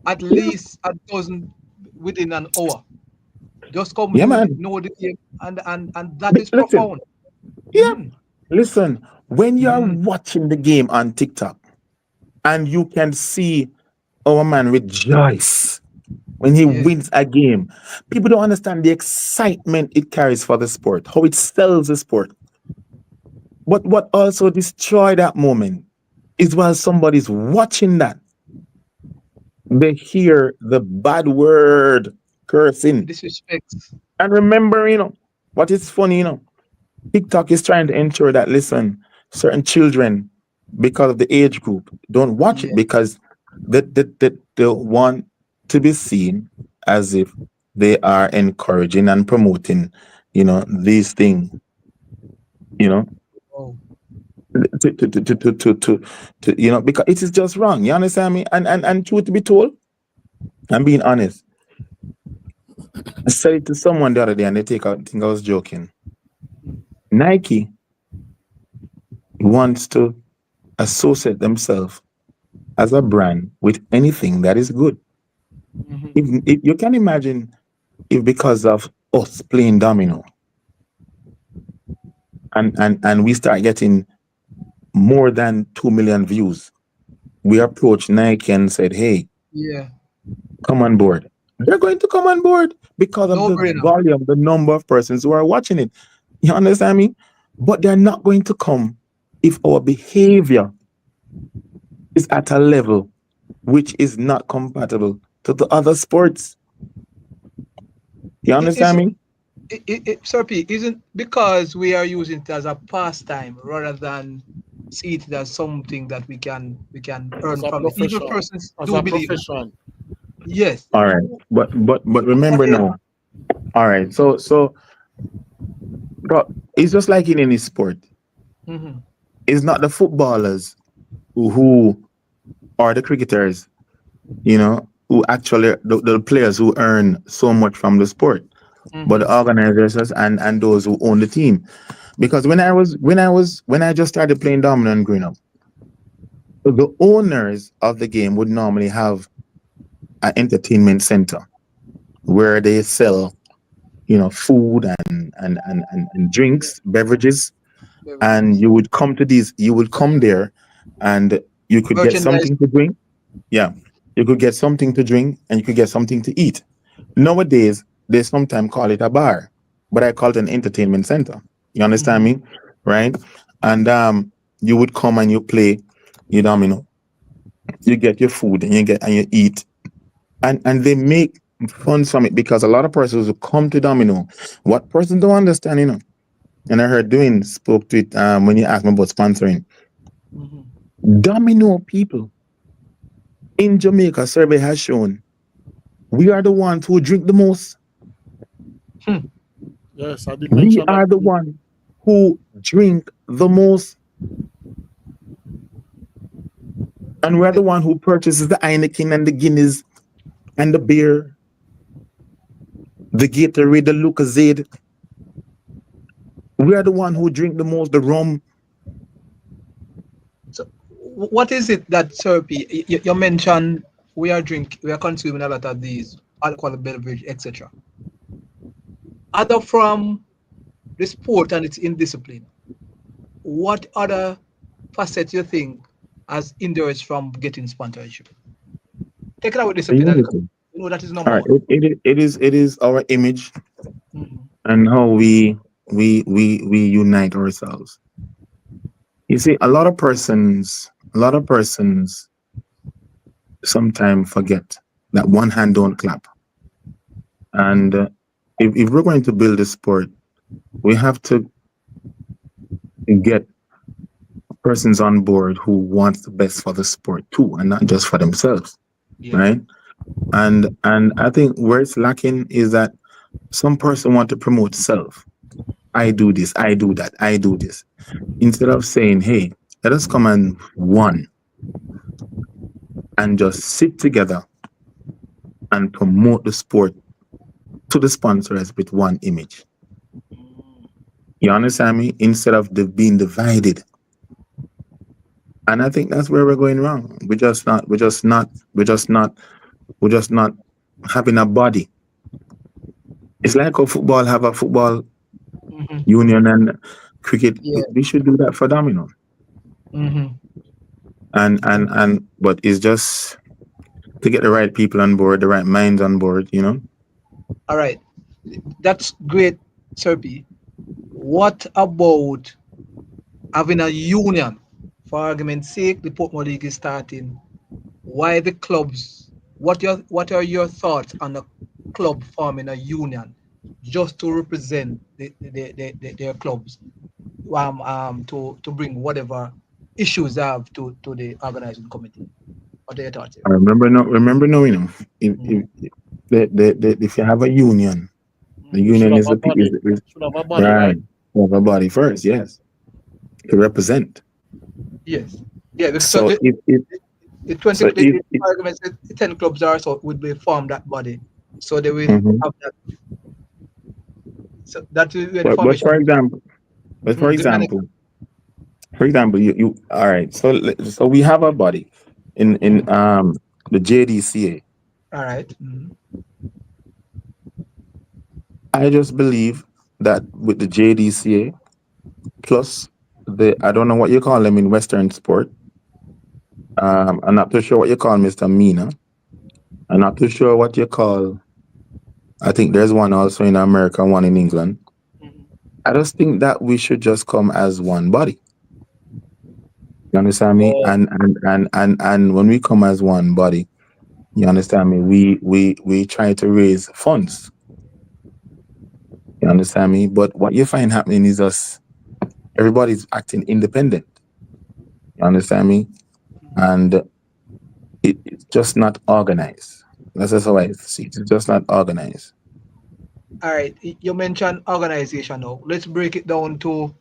at yeah, least a dozen within an hour. Just come yeah, man. know the game, and that is Listen, profound. yeah, Mm-hmm. listen. When you're Mm-hmm. watching the game on TikTok and you can see our man rejoice when he Yeah, wins a game, people don't understand the excitement it carries for the sport, how it sells the sport. But what also destroy that moment is while somebody's watching that, they hear the bad word cursing. disrespect. And remember, what is funny, TikTok is trying to ensure that, listen, certain children, because of the age group, don't watch it Yeah. because they want to be seen as if they are encouraging and promoting, these things, you know, Oh, because it is just wrong. You understand me? And truth to be told, I'm being honest. I said it to someone the other day and they think I was joking. Nike wants to associate themselves as a brand with anything that is good. mm-hmm. If you can imagine if because of us playing domino and we start getting more than 2 million views, we approached Nike and said, hey, Yeah. come on board. They're going to come on board because of No the brainer. volume, the number of persons who are watching it. You understand me? But they're not going to come if our behavior is at a level which is not compatible to the other sports. You Is understand me? Sir P, isn't because we are using it as a pastime rather than see it as something that we can As earn a from it. Even profession. persons As do a believe that. profession. Yes. All right. But What remember else? now. All right. So bro, it's just like in any sport. Mm-hmm. It's not the footballers who are the cricketers, who actually the players who earn so much from the sport, but Mm-hmm. the organizers and those who own the team. Because when I just started playing domino and growing up, the owners of the game would normally have an entertainment center where they sell, food and drinks, beverages, and Beverages. you would come there and you could get Merchandise. something to drink. Yeah, you could get something to drink and you could get something to eat. Nowadays, they sometimes call it a bar, but I call it an entertainment center. You understand Mm-hmm. me? Right? And you would come and you play, domino. You get your food and you eat. And they make funds from it because a lot of persons who come to domino, what person don't understand, and I heard doing spoke to it when you asked me about sponsoring. Mm-hmm. Domino people in Jamaica survey has shown we are the ones who drink the most. Hmm. Yes, I did We mention that are the too. one who drink the most, and we're the one who purchases the Heineken and the Guinness and the beer, the Gatorade, the Lucozade. We are the one who drink the most, the rum. So, what is it that, Sir P, you mentioned we are consuming a lot of these alcoholic beverage, etc. Other from the sport and its indiscipline, what other facets you think has hinders from getting sponsorship? Take it out with discipline a little bit. Unity. That is All number right, one. it is our image Hmm. and how we unite ourselves. You see, a lot of persons sometimes forget that one hand don't clap. And if we're going to build a sport, we have to get persons on board who wants the best for the sport too, and not just for themselves, Yeah. right? And I think where it's lacking is that some person want to promote self. I do this, I do that, I do this. Instead of saying, hey, let us come and one and just sit together and promote the sport to the sponsors with one image. You understand me? Instead of being divided. And I think that's where we're going wrong. We're just not having a body. It's like how football have a football Mm-hmm. union and cricket. Yeah. We should do that for domino. Mm-hmm. And but it's just to get the right people on board, the right minds on board, you know. All right. That's great, Serpi. What about having a union? For argument's sake, the Portmore League is starting. Why the clubs? What are your thoughts on a club forming a union just to represent their clubs, to bring whatever issues they have to the organizing committee? What are your thoughts here? I remember now, you know, Mm. if you have a union, the You should union have is a the body. is Should have a body, right. right? Have a body first, yes, to represent. Yes. Yeah. So So the 20 so if, arguments, the 10 clubs are so would be form that body. So they will mhm. have that. So that is where the But formation. for example, but for Give me an example, you all right. So so we have a body in example. the JDCA. All right. I just believe that with the JDCA plus the I don't know what you call them in Western sport. I'm not too sure what you call Mr. Mina. I'm not too sure what you call. I think there's one also in America, one in England. Mhm. I just think that we should just come as one body. You understand me? Oh, And when we come as one body, you understand me? We try to raise funds. You understand me? But what you find happening is us everybody's acting independent. You understand me? And it's just not organized. That's just how I see it. It's just not organized. all right. You mentioned organization now. Let's break it down to,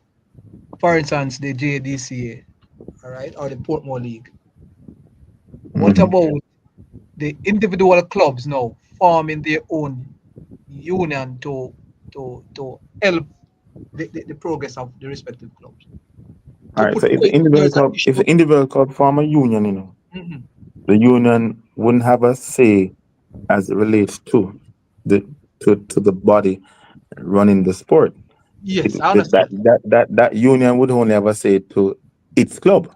for instance, the JDCA, all right, or the Portmore League. What Hmm. about the individual clubs now forming their own union to help the progress of the respective clubs? All To right. So put quick, there's an if issue. the individual club form a union, you know, Mhm. the union wouldn't have a say as it relates to the to the body running the sport. Yes, I understand. That union would only have a say to its club.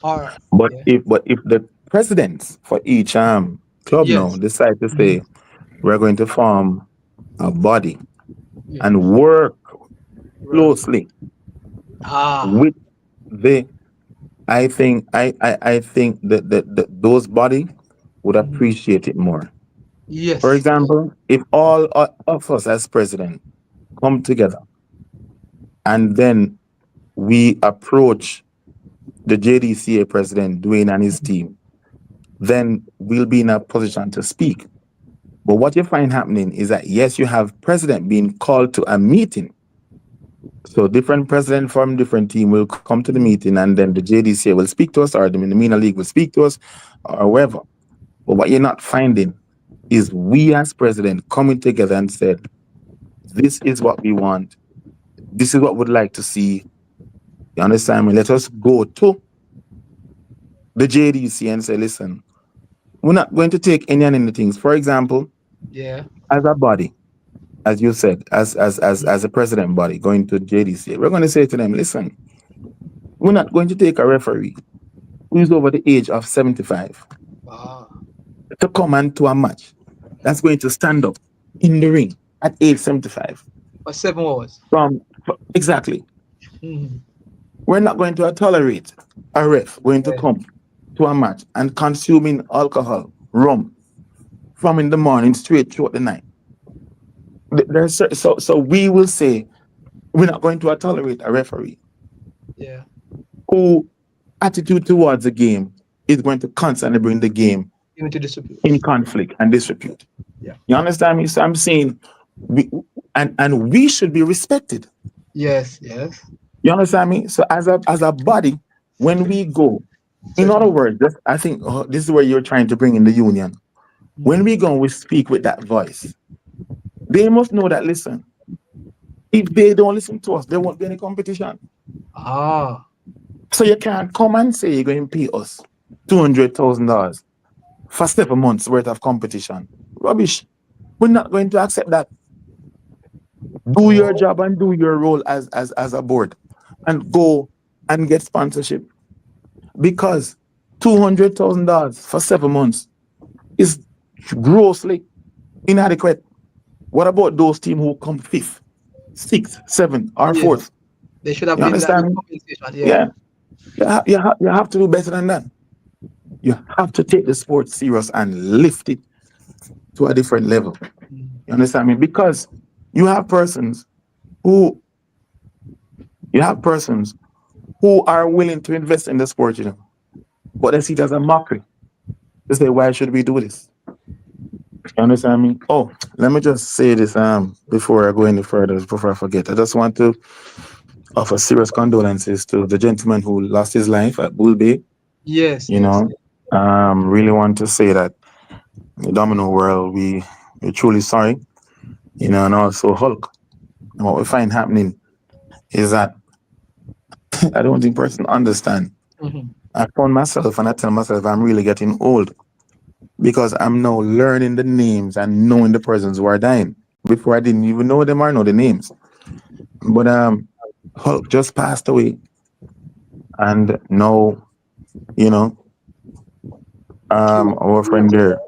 Or yeah, But if the presidents for each club now yes, decide to mhm, say we're going to form a body yeah, and work right. closely Ah, with the I think that those body would mhm, appreciate it more. For yes, yeah, example, if all of us as president come together and then we approach the JDCA president, Dwayne and his team, then we'll be in a position to speak. But what you find happening is that yes, you have president being called to a meeting. So different president from different team will come to the mhm, meeting, and then the JDCA will speak to us, or the MENA League will speak to us, or whoever. But what you're not finding is we as president coming together and said, this is what we want. This is what we'd like to see. You understand me? Let us go to the JDC and say, listen, we're not going to take any and anything. For example, yeah, as a body, as you said, as a president body going to JDC, we're going to say to them, listen, we're not going to take a referee who is over the age of 75 ah, to come and to a match that's going to stand up in the ring at age 75. for 7 hours. Exactly. Mhm, We're not going to tolerate a ref going to yeah, come to a match and consuming alcohol, rum, from in the morning straight throughout the night. So we will say we're not going to tolerate a referee yeah, who attitude towards the game is going to constantly bring the game Even to distribute. in conflict and disrepute. Yeah. You understand me? So I'm saying, we, and we should be respected. Yes, yes. You understand me? So as a body, when we go, in other Certainly. words, I think this is where you're trying to bring in the union. When we go, we speak with that voice. They must know that. Listen, if they don't listen to us, there won't be any competition. Ah, So you can't come and say you're going to pay us $200,000 for 7 months worth of competition. Rubbish. We're not going to accept that. Do your oh, job and do your role as a board, and go and get sponsorship, because $200,000 for 7 months is grossly inadequate. What about those teams who come fifth, sixth, seventh, or yeah. fourth? They should have You been that understand me? compensation. Yeah. Yeah. You have to do better than that. You have to take the sport serious and lift it to a different level. Mm. You understand me? Because you have persons who you have persons who are willing to invest in the sport, but they see it as a mockery. They say, why should we do this? You understand me? Oh, let me just say this before I go any further, before I forget. I just want to offer serious condolences to the gentleman who lost his life at Bull Bay. Yes, You yes. know, really want to say that the Domino world, we're truly sorry. And also Hulk. And what we find happening is that I don't think person understand. Mhm. I found myself and I tell myself I'm really getting old, because I'm now learning the names and knowing the persons who are dying. Before I didn't even know them or know the names. But Hulk just passed away, and now, you know, Cute. our friend there,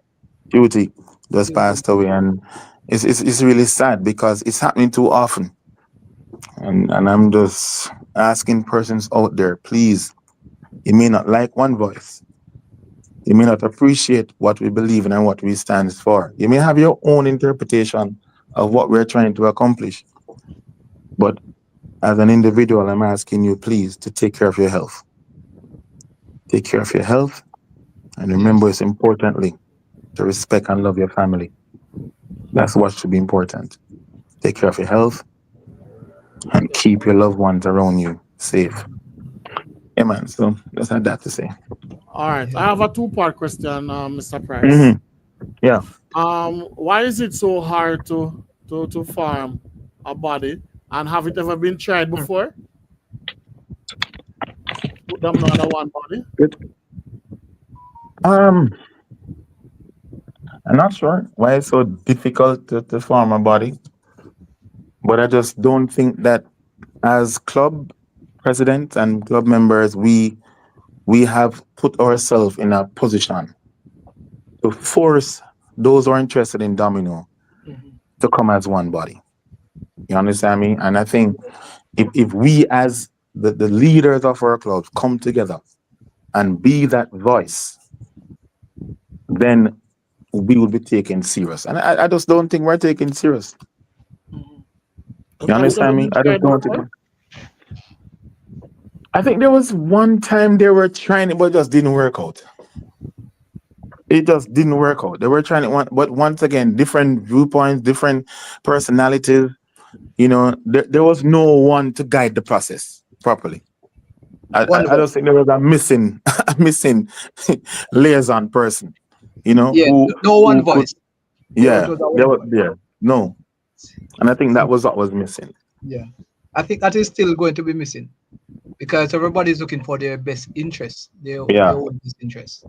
Cutie, just Cute. passed away, and it's really sad because it's happening too often. And I'm just asking persons out there, please, you may not like one voice. You may not appreciate what we believe in and what we stand for. You may have your own interpretation of what we're trying to accomplish. But as an individual, I'm asking you, please, to take care of your health. Take care of your health. And remember, Yes. it's importantly to respect and love your family. That's what should be important. Take care of your health and Yeah. keep your loved ones around you safe. Yeah, man. So that's had that to say. All right. Yeah. I have a two-part question, Mr. Price. Hmm. Yeah. Why is it so hard to farm a body, and have it ever been tried before? Put them under one body. Good. Um, I'm not sure why it's so difficult to form a body, but I just don't think that as club president and club members, we have put ourselves in a position to force those who are interested in domino Mhm. to come as one body. You understand me? And I think if we as the leaders of our clubs come together and be that voice, then we will be taken serious. And I just don't think we're taken serious. Mhm. You Has it understand ever me? been I just tried don't think. before? I think there was one time they were trying it, but it just didn't work out. It just didn't work out. They were trying it one, but once again, different viewpoints, different personalities. There was no one to guide the process properly. I, One I, I just voice. think there was a missing a missing liaison person, Yeah. who No one who could, voice. It yeah, was a there one was, voice. yeah, no. And I think that was what was missing. Yeah. I think that is still going to be missing because everybody is looking for their best interests, their Yeah. own best interests,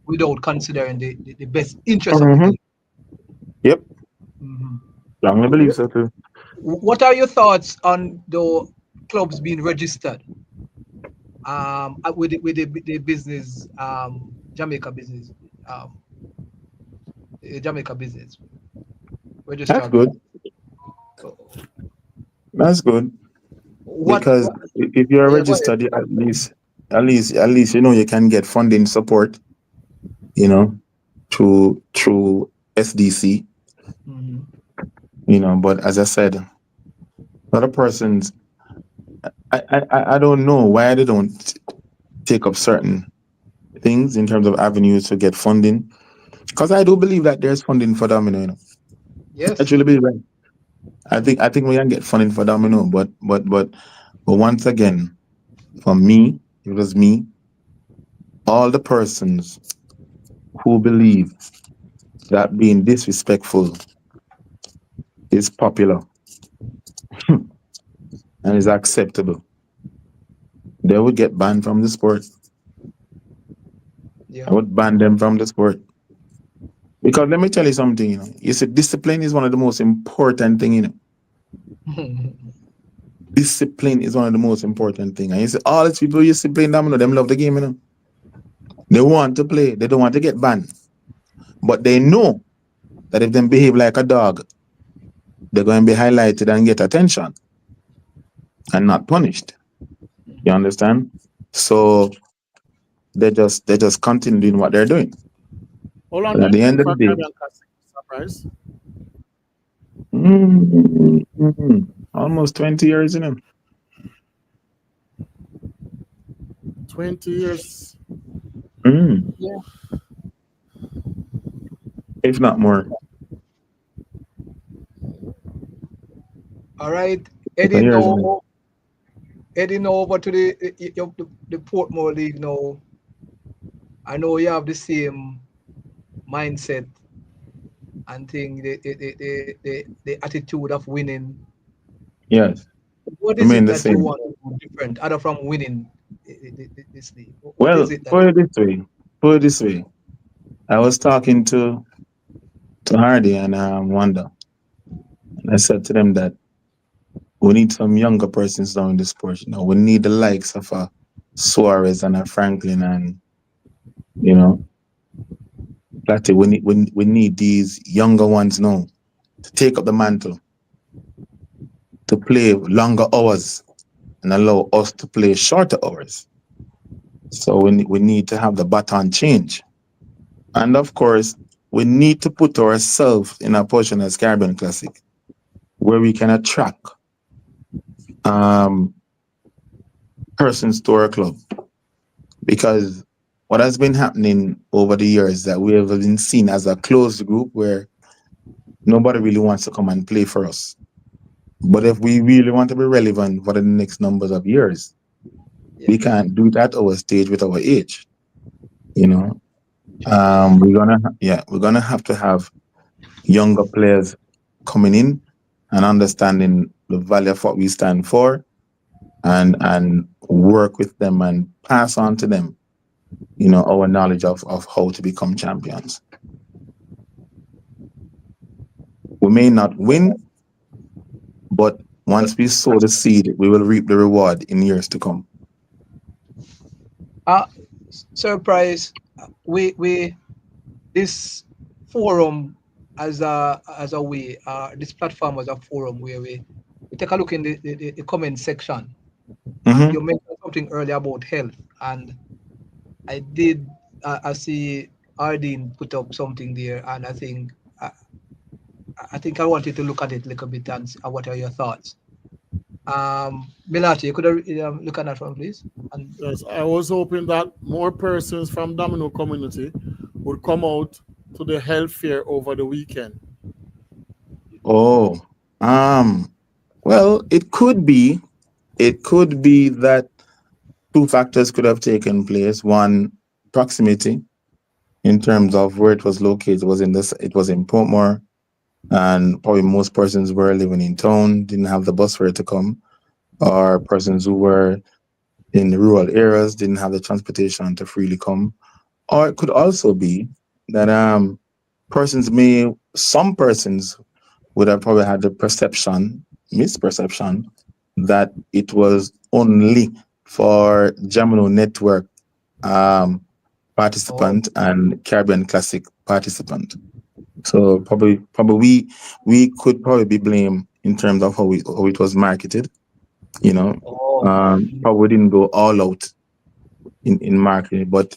without considering the best interest of the Hmm. game. Yep. Mhm. Strongly believe so too. What are your thoughts on the clubs being registered with the business Jamaica business um Jamaica business That's registered with good. that? So That's good. what? Because if you're Yeah, go ahead. registered, at least you can get funding support, you know, through SDC, Mhm. But as I said, a lot of persons, I don't know why they don't. take up certain things in terms of avenues to get funding. Because I do believe that there's funding for Domino, you know. I Yes. truly believe that. I think we can get funding for Domino, but once again, for me, it was me, all the persons who believe that being disrespectful is popular and is acceptable, they would get banned from the sport. Yeah. I would ban them from the sport. Because let me tell you something, you know. You see, discipline is one of the most important thing, you know. Discipline is one of the most important thing. And you see, all these people you see playing domino, them love the game, you know. They want to play. They don't want to get banned. But they know that if they behave like a dog, they're going to be highlighted and get attention and not punished. You understand? So they just continue doing what they're doing. How long But do at you the play end of the for day, Caribbean Classic, Surprise? almost 20 years, you know. 20 years. Mm, Yeah. if not more. All right. 20 Heading years, you know. now, heading over to the Portmore League now. I know you have the same mindset and thing, the attitude of winning. Yes, What is remain it the that you same. want to do different other from winning this league? What is Well, it that? put it this way. Put it this way. I was talking to Hardy and Wanda, and I said to them that we need some younger persons now in the sport. You know, we need the likes of a Suarez and a Franklin and you know, Platty. We need these younger ones now to take up the mantle, to play longer hours and allow us to play shorter hours. So we need to have the baton change. And of course, we need to put ourselves in a position as Caribbean Classic where we can attract um, persons to our club. Because what has been happening over the years that we have been seen as a closed group where nobody really wants to come and play for us. But if we really want to be relevant for the next numbers of years, Yeah, we can't do it at our stage with our age. You know, true. we're gonna have to have younger players coming in and understanding the value of what we stand for and work with them and pass on to them, you know, our knowledge of how to become champions. We may not win, but once we sow the seed, we will reap the reward in years to come. Uh, Surprise. We this forum as a way, this platform as a forum where we take a look in the comment section. And Hmm. you mentioned something earlier about health, and I did. I see Ardeen put up something there, and uh, I think I wanted to look at it a little bit and what are your thoughts? Mellache, you could look at that one, please. And Yes, I was hoping that more persons from Domino community would come out to the health fair over the weekend. Oh, um, well, it could be that two factors could have taken place. One, proximity in terms of where it was located it was in Portmore, and probably most persons were living in town, didn't have the bus fare to come, or persons who were in the rural areas didn't have the transportation to freely come. Or it could also be that some persons would have probably had the misperception, that it was only for Gemino Network um, oh, participant and Caribbean Classic participant. So probably we could probably be blamed in terms of how it was marketed. You know, oh, probably didn't go all out in marketing, but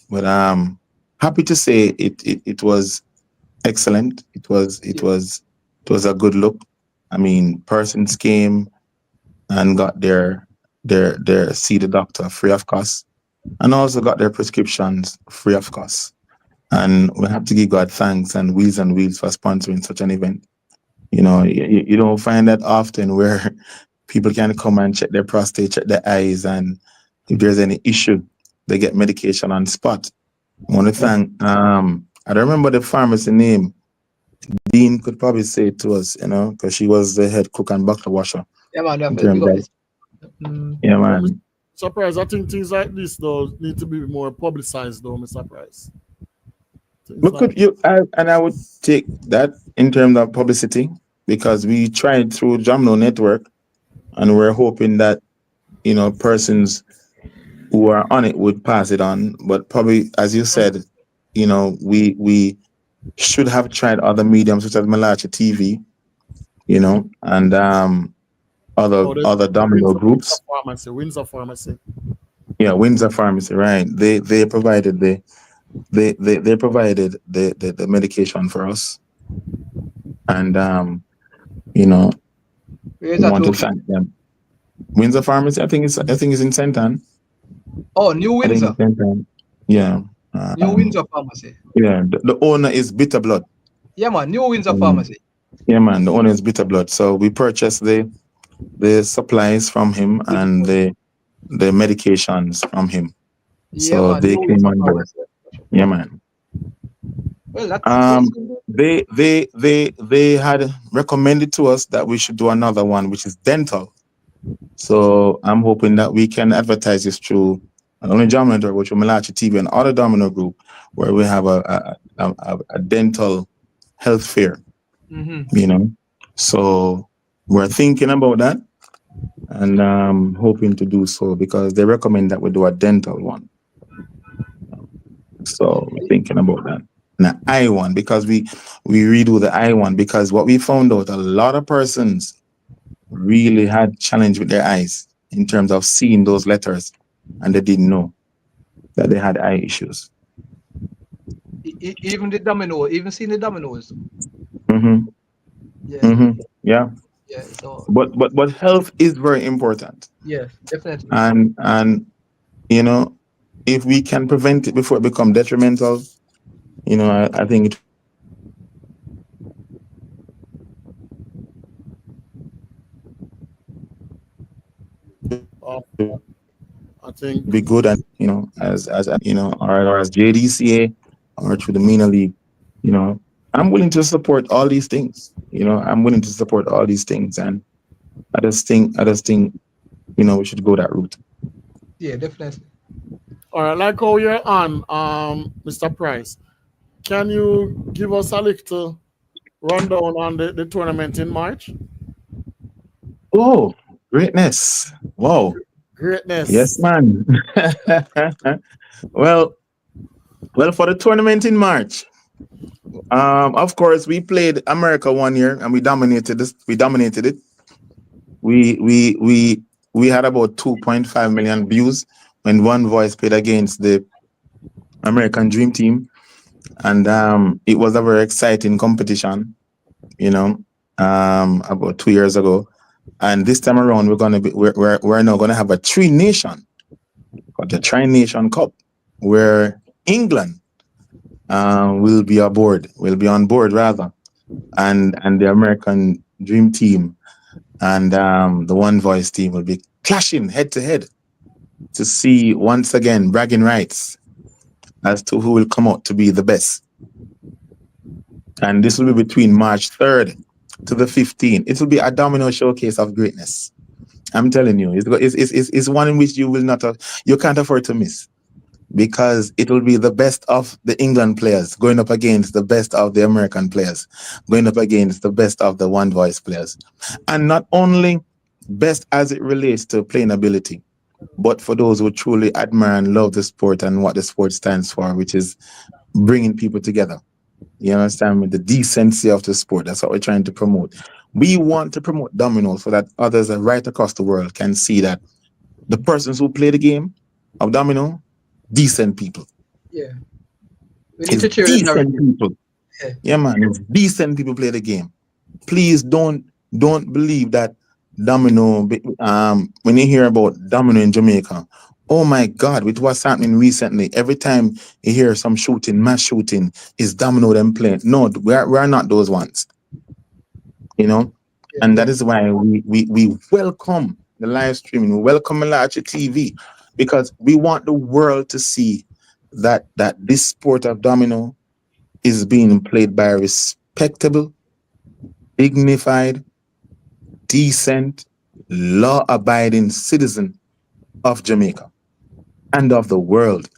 happy to say it was excellent. yeah, It was a good look. I mean, persons came and got their see the doctor free of cost. and also got their prescriptions free of cost. And we have to give God thanks and Wheels for sponsoring such an event. You don't find that often where people can come and check their prostate, check their eyes, and if there's any issue, they get medication on spot. I want to thank, I don't remember the pharmacy name. Dean could probably say it to us, because she was the head cook and bottle washer Yeah, man, in definitely. terms Big up of, this. Mm. yeah, So, Mr. man. Price, I think things like this though need to be more publicized, though, Mr. Price. Things Look, like and I would take that in terms of publicity because we tried through Jamno Network and we're hoping that, persons who are on it would pass it on. But probably, as you said, we should have tried other mediums such as Mellache TV, and other oh, the other domino Windsor groups. Pharmacy, Windsor Pharmacy. Yeah, Windsor Pharmacy, right? They provided they provided the medication for us, and you know Where is we that want to located? thank them. Windsor Pharmacy, I think it's in Senton. Oh, New I think Windsor. it's Senton. Yeah. New Windsor Pharmacy. Yeah. The owner is Bitter Blood. Yeah, man. New Windsor Um, Pharmacy. yeah, man. The owner is Bitter Blood. So we purchased the supplies from him and the medications from him. Yeah, So man. they New came Windsor on board. Pharmacy. Yeah, man. Well, that's They had recommended to us that we should do another one, which is dental. So I'm hoping that we can advertise this through not only Domino Network, but through Mellache TV and other Domino Group, where we have a dental health fair. Mm-hmm. So we're thinking about that and hoping to do so because they recommend that we do a dental one. So we're thinking about that. And an eye one because we redo the eye one because what we found out, a lot of persons really had challenge with their eyes in terms of seeing those letters and they didn't know that they had eye issues. Even the domino, even seeing the dominoes. Mm-hmm. Yeah, Mm-hmm. Yeah. yeah. So But health is very important. yeah, definitely. And if we can prevent it before it become detrimental, I think it Uh, I think would be good and or as JDCA or through the MENA League, I'm willing to support all these things. I'm willing to support all these things and I just think we should go that route. Yeah, definitely. all right, like how you're on, Mr. Price. Can you give us a little rundown on the tournament in March? Oh, greatness. Wow. Yes, Greatness. man. well, for the tournament in March, of course, we played America one year and we dominated this. We dominated it. We had about 2.5 million views when One Voice played against the American Dream Team, and it was a very exciting competition. About 2 years ago, and this time around we're now gonna have a Tri Nation, called the Tri Nation Cup, where England will be aboard, will be on board rather, and the American Dream Team and the One Voice team will be clashing head to head to see once again bragging rights as to who will come out to be the best. And this will be between March 3rd to the 15th. It will be a domino showcase of greatness. I'm telling you, it's one in which you can't afford to miss because it will be the best of the England players going up against the best of the American players, going up against the best of the One Voice players. And not only best as it relates to playing ability, but for those who truly admire and love the sport and what the sport stands for, which is bringing people together. You understand me? The decency of the sport. That's what we're trying to promote. We want to promote domino so that others right across the world can see that the persons who play the game of domino, decent people. Yeah, we need It's to cheer the decent narrative. people. Yeah. Yeah, man. It's decent people play the game. Please don't believe that domino. When you hear about domino in Jamaica, Oh my God, with what's happening recently, every time you hear some shooting, mass shooting, is Domino them playing. No, we are not those ones, you know? Yeah, And that yeah. is why we welcome the live streaming, we welcome Mellache TV, because we want the world to see that this sport of domino is being played by a respectable, dignified, decent, law-abiding citizen of Jamaica and of the world.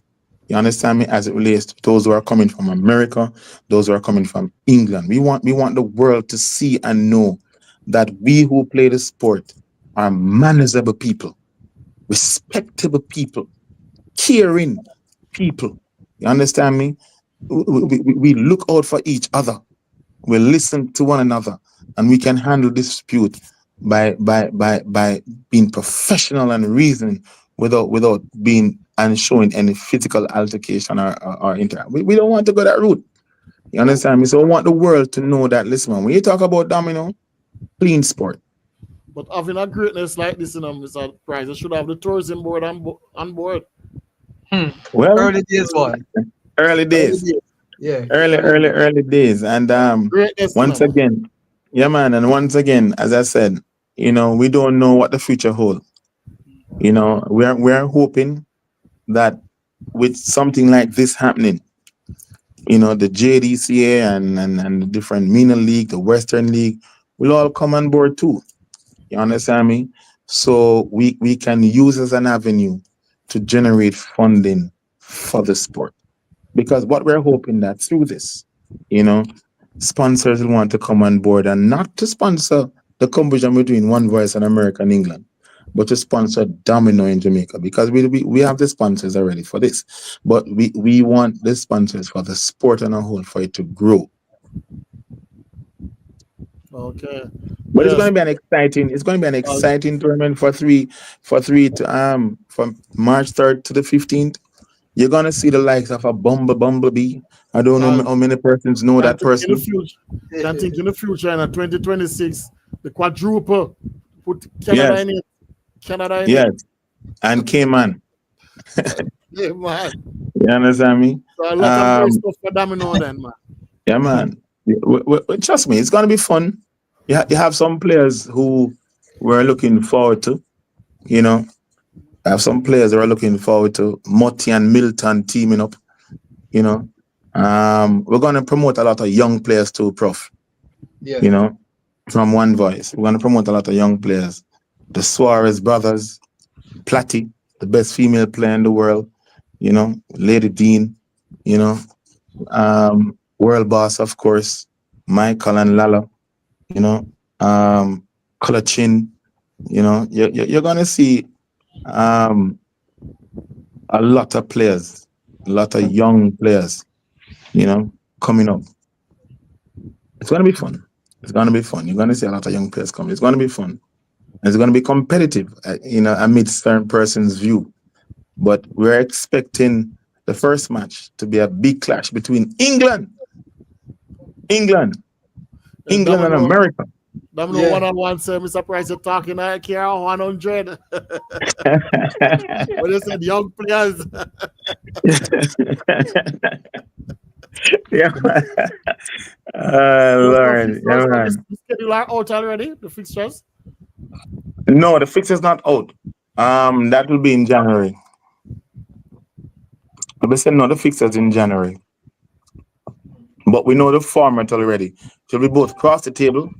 You understand me? As it relates to those who are coming from America, those who are coming from England. We want the world to see and know that we who play the sport are manageable people, respectable people, caring people. You understand me? We look out for each other. We listen to one another, and we can handle dispute by being professional and reasoning without being and showing any physical altercation or interaction. We don't want to go that route. You understand me? So I want the world to know that, listen, man, when you talk about domino, clean sport. But having a greatness like this, Mr. Price, you should have the tourism board on board. Hmm. Well, Early days, boy. early Early days, days. Yeah, early, early early, days. early days. And Greatness, once again, yeah, man. And once again, as I said, we don't know what the future holds. We're hoping that with something like this happening, the JDCA and the different MENA League, the Western League, will all come on board too. You understand me? So we can use as an avenue to generate funding for the sport. Because what we're hoping that through this, you know, sponsors will want to come on board and not to sponsor the competition between One Voice and America and England, but to sponsor Domino in Jamaica, because we have the sponsors already for this. But we want the sponsors for the sport on a whole for it to grow. Okay. But it's going Yes. to be an Uh, exciting tournament to from March 3rd to the 15th. You're gonna see the likes of a Bumblebee. I don't know uh, how many persons know can that think in the person. future. Can think in the future in 2026, the quadruple put Canada Yes, in it. Canada in it. yes. And Cayman. Yeah, man. You understand me? So a lot of great Um, stuff for Domino then, man. yeah, man. Trust me, it's gonna be fun. You have some players who we're looking forward to. You know, I have some players who are looking forward to Motti and Milton teaming up. You know, we're gonna promote a lot of young players too, Prof. Yeah. You know, from One Voice, we're gonna promote a lot of young players. The Suarez brothers, Platty, the best female player in the world. Lady Dean. You know, World Boss, of course, Michael and Lala. You know, um, Clutchin. You're gonna see um, a lot of players, a lot of young players. Coming up. It's gonna be fun. It's gonna be fun. You're gonna see a lot of young players coming. It's gonna be fun. And it's gonna be competitive. Amidst certain person's view. But we're expecting the first match to be a big clash between England, And England and Domino, America. Domino Yeah. one on one said, Mr. Price, you're talking I care 100. When you said young players, Yeah, man. yes, the Lord, yeah, fixtures, man. the schedule are out already, the fixtures. No, the fix is not out. That will be in January. They said no, the fix is in January. But we know the format already. It will be both cross the table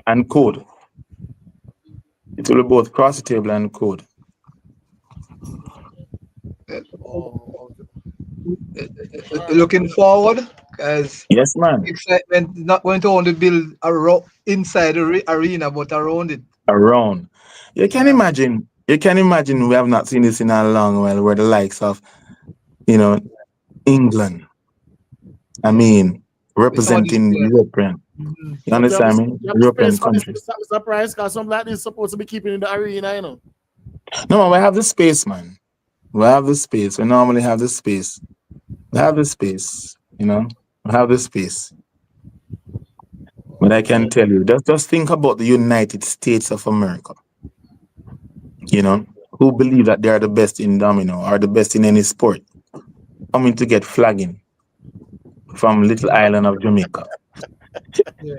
and code. It will be both cross the table and code. Oh, okay. All right. Looking forward, because Yes, man. excitement is not going to only build inside the arena, but around it. Around. You can Yeah. imagine. You can imagine we have not seen this in a long while. Where the likes of you know England. I Yeah. mean, With some of these representing players. European. Mhm. You But understand me? you have the space European for this, countries. Mr. Price, because something like this is supposed to be keeping in the arena. No, man, we have the space, man. We have the space. We normally have the space. We have the space. We have the space. But I can Okay. tell you, just think about the United States of America. You know, who believe that they are the best in domino or the best in any sport coming to get flagging from little island of Jamaica. Yeah.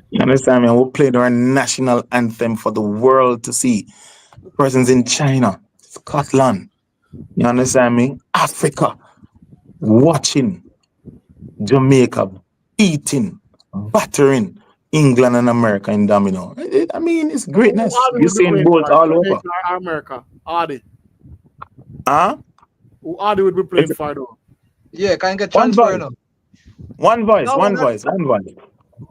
You understand me? We played our national anthem for the world to see. Persons in China, Scotland, you understand me? Africa, watching Jamaica beating, battering England and America in domino. I mean, it's Who greatness. Adi You're would be seeing playing Bolt for? all over. Jamaica or America? Adi. Huh? Who Adi would be playing It's for though? Yeah, can get one transfer voice, now. one voice, No, man, one voice, one voice.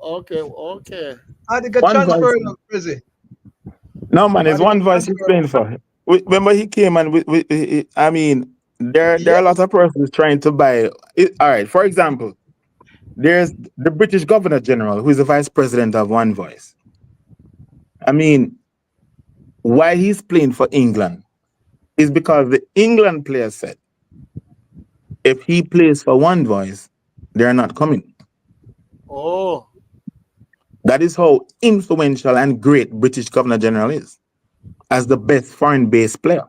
Okay, okay. I get One transfer voice. now, Prezi. No, man, I it's get one voice he's transfer. playing for. Remember, he came and I mean, there Yeah. are a lot of persons trying to buy it. All right, for example, there's the British Governor General, who is the vice president of One Voice. I mean, why he's playing for England is because the England player said if he plays for One Voice, they're not coming. Oh, That is how influential and great British Governor General is as the best foreign based player.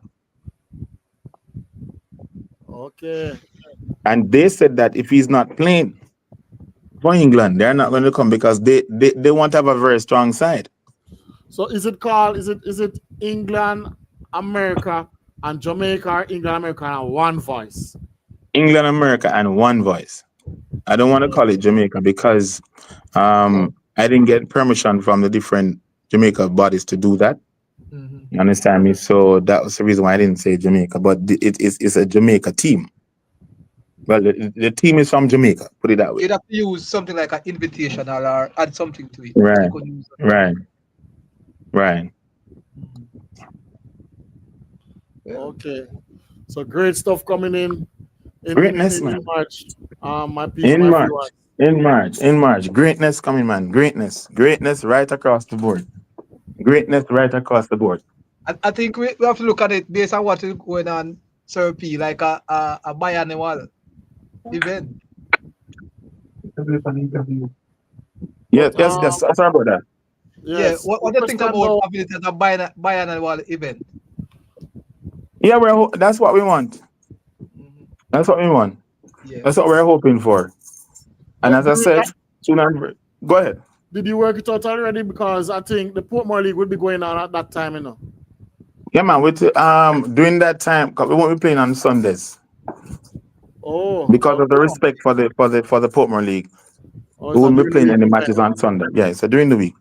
okay. And they said that if he's not playing for England, they're not going to come because they want to have a very strong side. So is it called? Is it England, America, and Jamaica? Or England, America, and one voice. England, America, and One Voice. I don't want to call it Jamaica because I didn't get permission from the different Jamaica bodies to do that. Mm-hmm. You understand me? So that was the reason why I didn't say Jamaica, but it's a Jamaica team. Well, the team is from Jamaica, put it that way. You'd have to use something like an invitation or add something to it. You Right, could use that. right, right. Yeah. Okay. So great stuff coming Greatness, in man. March. My people, In my March, viewers. in March, in March. Greatness coming, man. Greatness, greatness right across the board. Greatness right across the board. I think we have to look at it based on what is going on, Sir P, like a biannual event. Yes, But yes, yes. Sorry about that. Yeah, yes, the what do you think question about now. having it as a biannual event? Yeah, that's what we want. Mhm. That's what we want. Yeah. That's what we're hoping for. And But as I said, soon as go ahead. did you work it out already? Because I think the Portmore League would be going on at that time, you know. Yeah, man. With during that time, 'cause we won't be playing on Sundays Oh, because of the okay. respect for the Portmore League. Oh, We it's a won't be during the playing week any event. matches on Sunday. Yeah, so during the week.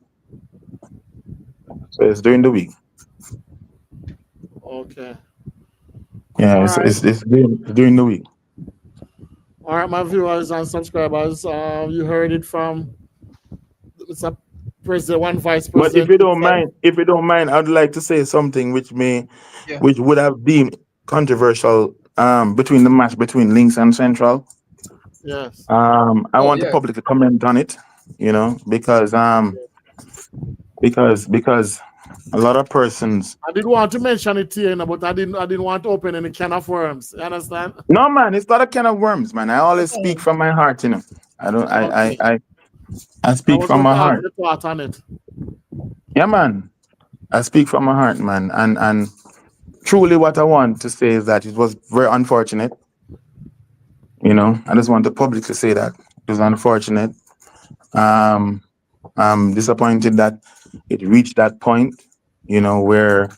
So it's during the week. Okay. Yeah, All right. it's during the week. All right, my viewers and subscribers. You heard it from it's a president, one vice But president himself. if you don't mind, I'd like to say something Yeah. which would have been controversial between the match between Links and Central. Yes. I Oh want the yeah. public to comment on it, because a lot of persons. I did want to mention it here, you know, but I didn't want to open any can of worms. You understand? No, man, it's not a can of worms, man. I always speak Oh, from my heart, you know. I don't okay. I I speak was from going to my ask heart. your thought on it. Yeah, man. I speak from my heart, man. And truly what I want to say is that it was very unfortunate. You know, I just want the public to say that. It was unfortunate. Um I'm disappointed that it reached that point, where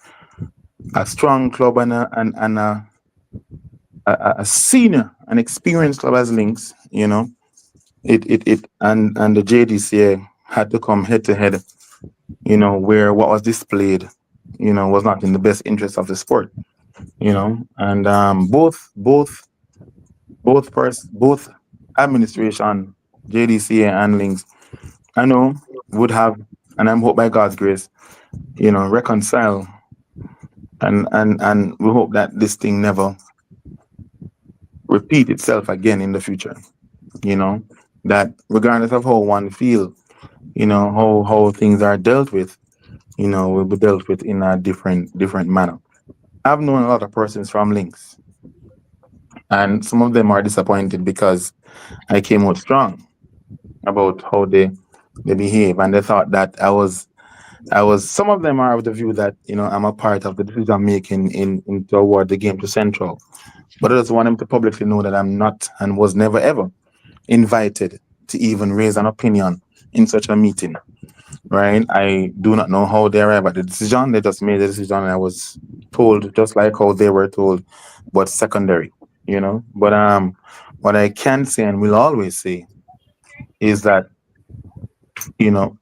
a strong club and a senior, an experienced club as Links, and the JDCA had to come head to head, where what was displayed, was not in the best interest of the sport, and both administration, JDCA and Links, I know would have, and I'm hope by God's grace, reconcile, and we hope that this thing never repeat itself again in the future. You know, that regardless of how one feel, how things are dealt with, will be dealt with in a different manner. I've known a lot of persons from Links, and some of them are disappointed because I came out strong about how they behave, and they thought that I was Some of them are of the view that, I'm a part of the decision making in to award the game to Central. But I just want them to publicly know that I'm not and was never ever invited to even raise an opinion in such a meeting. Right? I do not know how they arrived at the decision. They just made the decision, and I was told just like how they were told, but secondary. But what I can say and will always say is that, you know,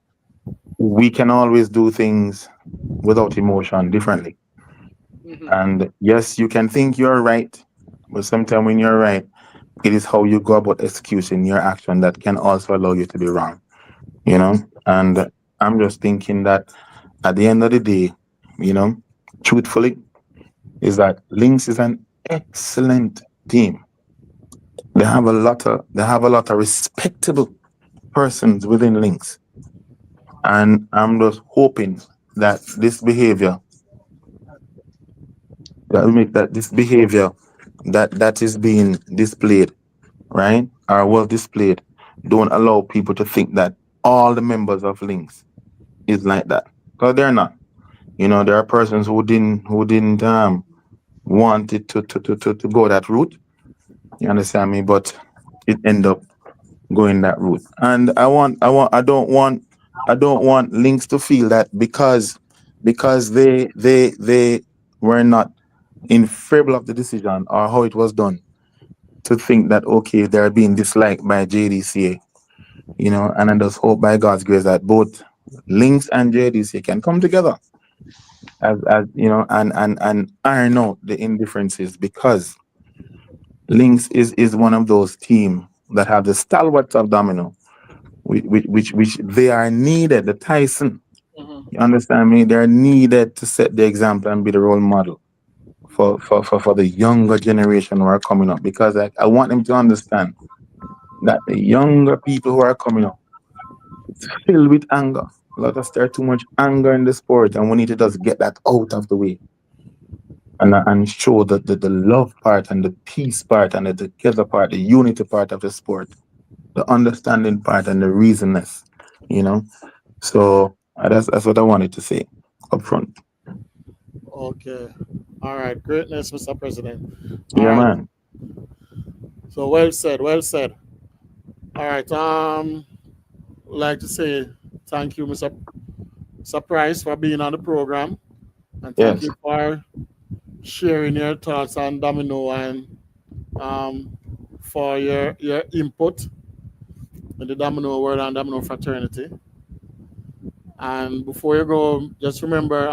we can always do things without emotion differently. Mhm. And yes, you can think you're right, but sometimes when you're right, it is how you go about executing your action that can also allow you to be wrong. And I'm just thinking that at the end of the day, you know, truthfully, is that Lynx is an excellent team. They have a lot of respectable persons within Lynx. And I'm just hoping that this behavior that is being displayed, right, or was displayed, don't allow people to think that all the members of Lynx is like that. Because they're not. There are persons who didn't want it to go that route. You understand me? But it end up going that route. And I don't want Lynx to feel that because they were not in favor of the decision or how it was done, to think that okay, they're being disliked by JDCA. And I just hope by God's grace that both Lynx and JDCA can come together as and iron out the indifferences, because Lynx is one of those teams that have the stalwarts of Domino, which they are needed. The Tyson, Mhm. you understand me? They're needed to set the example and be the role model for the younger generation who are coming up, because I want them to understand that the younger people who are coming up, it's filled with anger. Let us there too much anger in the sport, and we need to just get that out of the way, and show that the love part and the peace part and the together part, the unity part of the sport, the understanding part and the reasonness, you know. So that's what I wanted to say up front. Okay. All right. Greatness, Mr. President. All Yeah, right. man. So well said. Well said. All right. Like to say thank you, Mr. Price, for being on the program, and thank Yes. you for sharing your thoughts on Domino, and um, for your input in the Domino world and Domino fraternity. And before you go, just remember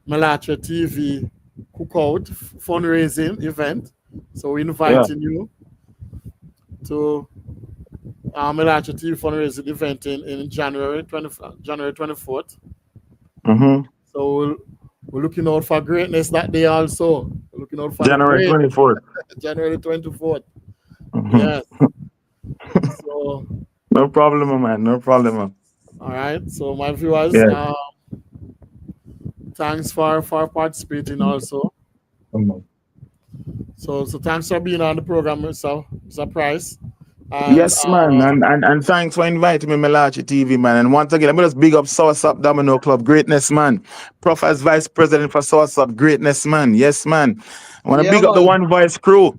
Mellache TV cookout fundraising event. So we're Yeah. inviting you to Mellache TV fundraising event in January 24th. Mm-hmm. So we're looking out for greatness that day also. We're looking out for the January great 24th. January 24th. Mm-hmm. Yes. So No problem, man. No problem. all right. So my viewers, Yes. thanks for participating also. Mhm. So thanks for being on the program, Mr. Price. And Yes, man, and thanks for inviting me, Mellache TV, man. And once again, I'm gonna just big up Source Up Domino Club, greatness, man. Prof as Vice President for Source Up, greatness, man. Yes, man. I wanna Yeah, big up the man. One Voice crew.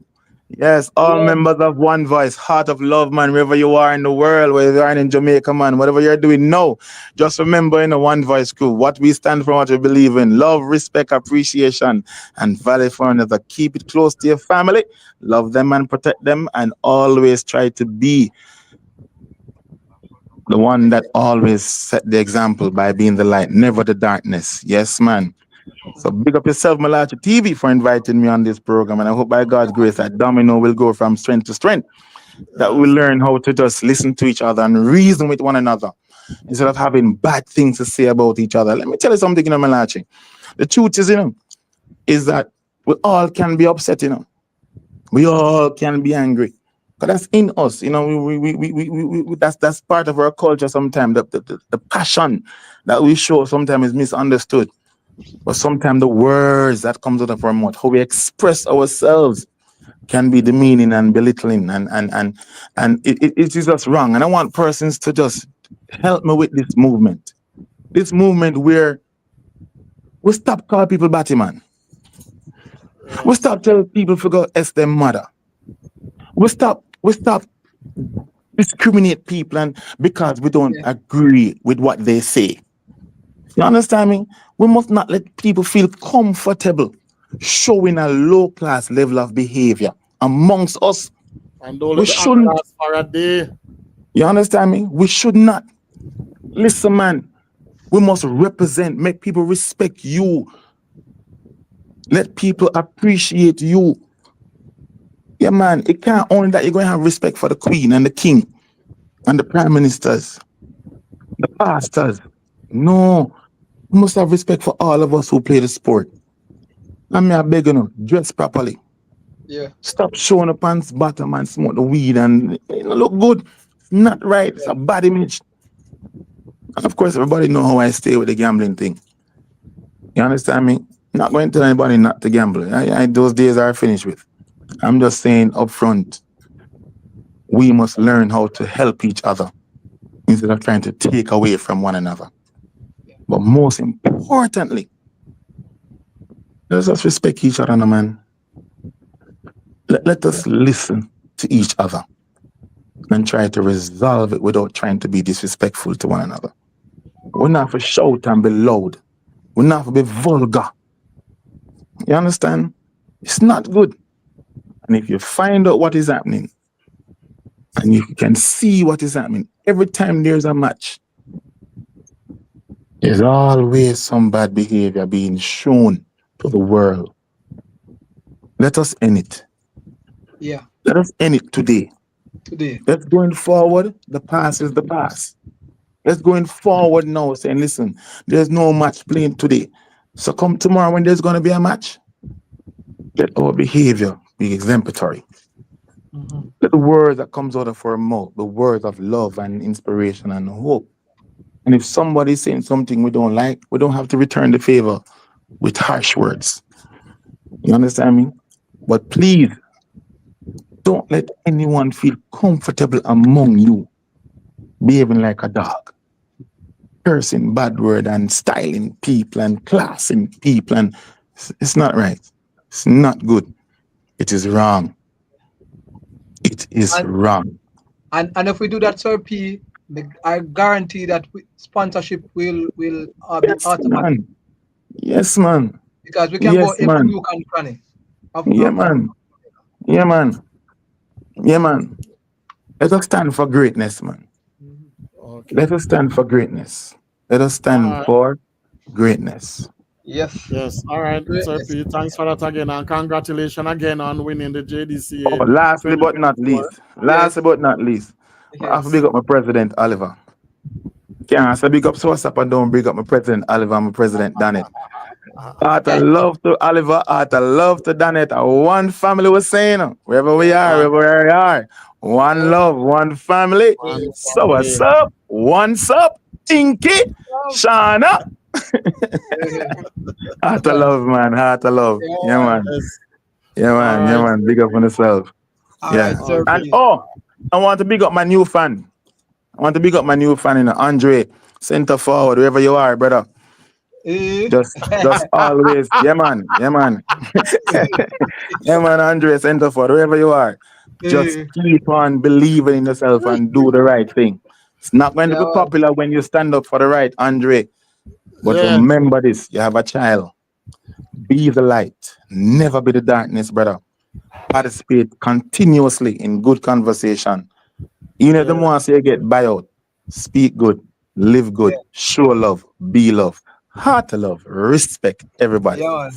Yes, all Yeah. members of One Voice, Heart of Love, man, wherever you are in the world, whether you are in Jamaica, man, whatever you're doing, no. Just remember in the One Voice crew, what we stand for, what we believe in, love, respect, appreciation, and value for another. Keep it close to your family, love them and protect them, and always try to be the one that always set the example by being the light, never the darkness. Yes, man. So big up yourself, Malachi TV, for inviting me on this program. And I hope by God's grace that Domino will go from strength to strength, that we yes, learn how to just listen to each other and reason with one another instead of having bad things to say about each other. Let me tell you something, Malachi. The truth is that we all can be upset. We all can be angry. Because that's in us, that's part of our culture sometimes. The passion that we show sometimes is misunderstood. But sometimes the words that comes out of our mouth, how we express ourselves, can be demeaning and belittling, and it is just wrong. And I want persons to just help me with this movement. This movement where we stop calling people batty man. We Yes. stop telling people forgot S them mother. We stop discriminate people and because we don't Yeah. agree with what they say. You understand me? We must not let people feel comfortable showing a low class level of behavior amongst us. And don't We let the shouldn't. actors for a day. You understand me? We should not. Listen, man. We must represent, make people respect you, let people appreciate you. Yeah, man. It can't only that you're going to have respect for the queen and the king and the prime ministers, the pastors. No, you must have respect for all of us who play the sport. I mean, I beg you, dress properly. Yeah. Stop showing up pants bottom and smoke the weed and look good. It's not right. It's a bad image. And of course, everybody know how I stay with the gambling thing. You understand me? Not going to tell anybody not to gamble. Those days are finished with. I'm just saying up front, we must learn how to help each other instead of trying to take away from one another. But most importantly, let us respect each other, no, man. Let us listen to each other and try to resolve it without trying to be disrespectful to one another. We're not for shout and be loud. We're not for be vulgar. You understand? It's not good. And if you find out what is happening and you can see what is happening, every time there's a match, there's always some bad behavior being shown to the world. Let us end it. Yeah. Let us end it today. Today. Let's going forward. The past is the past. Let's going forward now saying, listen, there's no match playing today. So come tomorrow when there's going to be a match, let our behavior be exemplary. Let the words that comes out of our mouth, the words of love and inspiration and hope. And if somebody's saying something we don't like, we don't have to return the favor with harsh words. You understand me? But please, don't let anyone feel comfortable among you behaving like a dog, cursing bad word and styling people and classing people. And it's not right. It's not good. It is wrong. It is And wrong. and if we do that, Sir P, I guarantee that sponsorship will be Yes, automatic man. Yes, man. because we can go Yes, every man. nook and cranny Yeah, of man. Yeah, man. Yeah, man. Let us stand for greatness, man. Okay. Let us stand for greatness. Let us All stand right. for greatness. yes, Yes. All right, Sir greatness. P. Thanks for that again, and congratulations again on winning the Oh, JDCA lastly but not 2024. least, Yes, lastly but not least, I have to yes. big up my president, Oliver. Can't I say big up so up and don't big up my president, Oliver, and my president, Danet. Out of Yeah, love to Oliver, out of love to Danet. One family was saying, wherever we are, One, wherever we are, one yeah. love, one family. one So what's family. up? What's up? Inky, Shana. Yeah. Heart of love, man. Heart of love. Yeah, Yeah. man. Yes. Yeah, All man. Yeah, right. man. Big up on yourself. All right, Yeah. Sir And Okay. P. oh, I want to big up my new fan. I want to big up my new fan, Andre, center forward, wherever you are, brother. Eh? Just always, yeah, man. Yeah, man. Yeah, man, Andre, center forward, wherever you are. Just Eh. keep on believing in yourself and do the right thing. It's not going to Yeah, be man. popular when you stand up for the right, Andre. But Yes. remember this: you have a child. Be the light. Never be the darkness, brother. Participate continuously in good conversation. Even if the Yes. more say you get buyout, speak good, live Yeah, good, show love, be love, heart of love, respect everybody. yeah, man.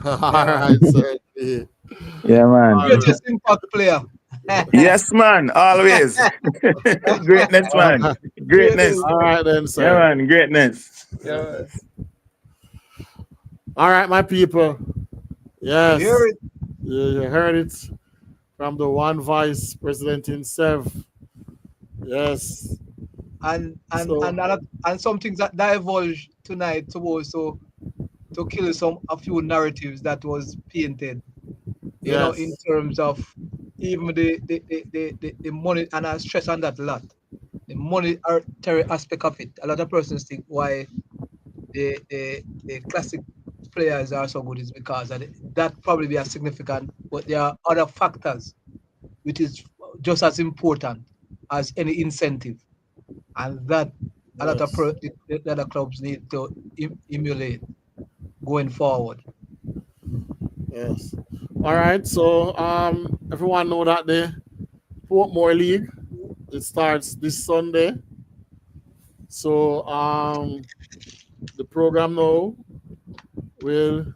All Yeah, man. right, Sir P. Yeah, man. All Greatest impact player. Yes, man. Always. Greatness, man. right. Greatness. Greatest. All right then, Yeah, sir. man. Greatness. Yeah, man. All right, my people. You hear Yes, it? you heard it from the one vice president himself. Yes. And and So and and some things that divulged tonight to also to kill a few narratives that was painted, in yes. terms of even the money, and I stress on that a lot. The monetary aspect of it. A lot of persons think why the classic players are so good is because of that probably be a significant, but there are other factors which is just as important as any incentive, and that a lot of Yes. the other clubs need to emulate going forward. Yes. All right. So everyone know that the Portmore League, it starts this Sunday. So the program now will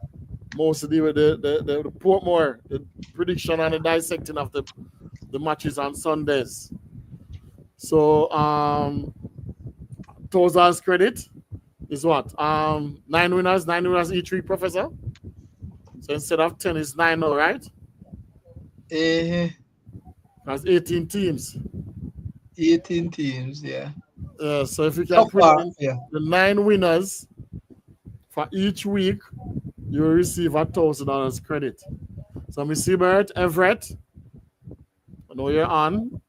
mostly deal with the Portmore, the prediction and the dissecting of the matches on Sundays. So Tozal's credit is what? 9 winners each week, Professor. So instead of 10, it's 9 now, right? Eh, That's 18 teams. 18 teams, yeah. So if you So can predict far, yeah. the 9 winners for each week, you will receive $1,000 credit. So Miss Siebert, Everett, I know you're on.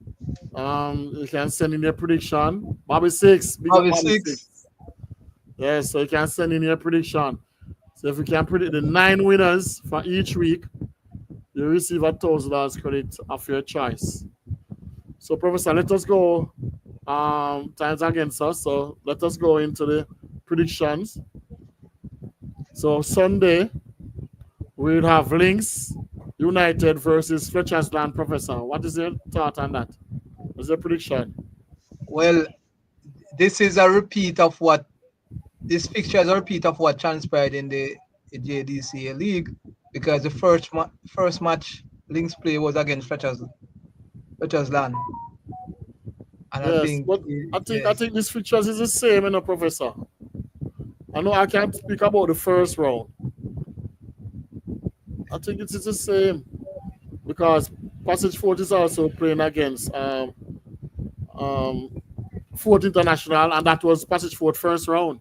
You can send in your prediction. Bobby Six, big up Probably Bobby 6. Six. Yes, so you can send in your prediction. So if you can predict the 9 winners for each week, you receive $1,000 credit of your choice. So Professor, let us go. Time's against us, so let us go into the predictions. So Sunday, we'll have Links United versus Fletcher's Land. Professor, what is your thought on that? What's your prediction? Well, this is a repeat of what this fixture is a repeat of what transpired in the JDCA league, because the first match Links play was against Fletcher's Land, and I Yes, think but I yes, think this fixtures is the same, Professor. I know I can't speak about the first round. I think it is the same because Passage Fort is also playing against um, Fort International, and that was Passage Fort first round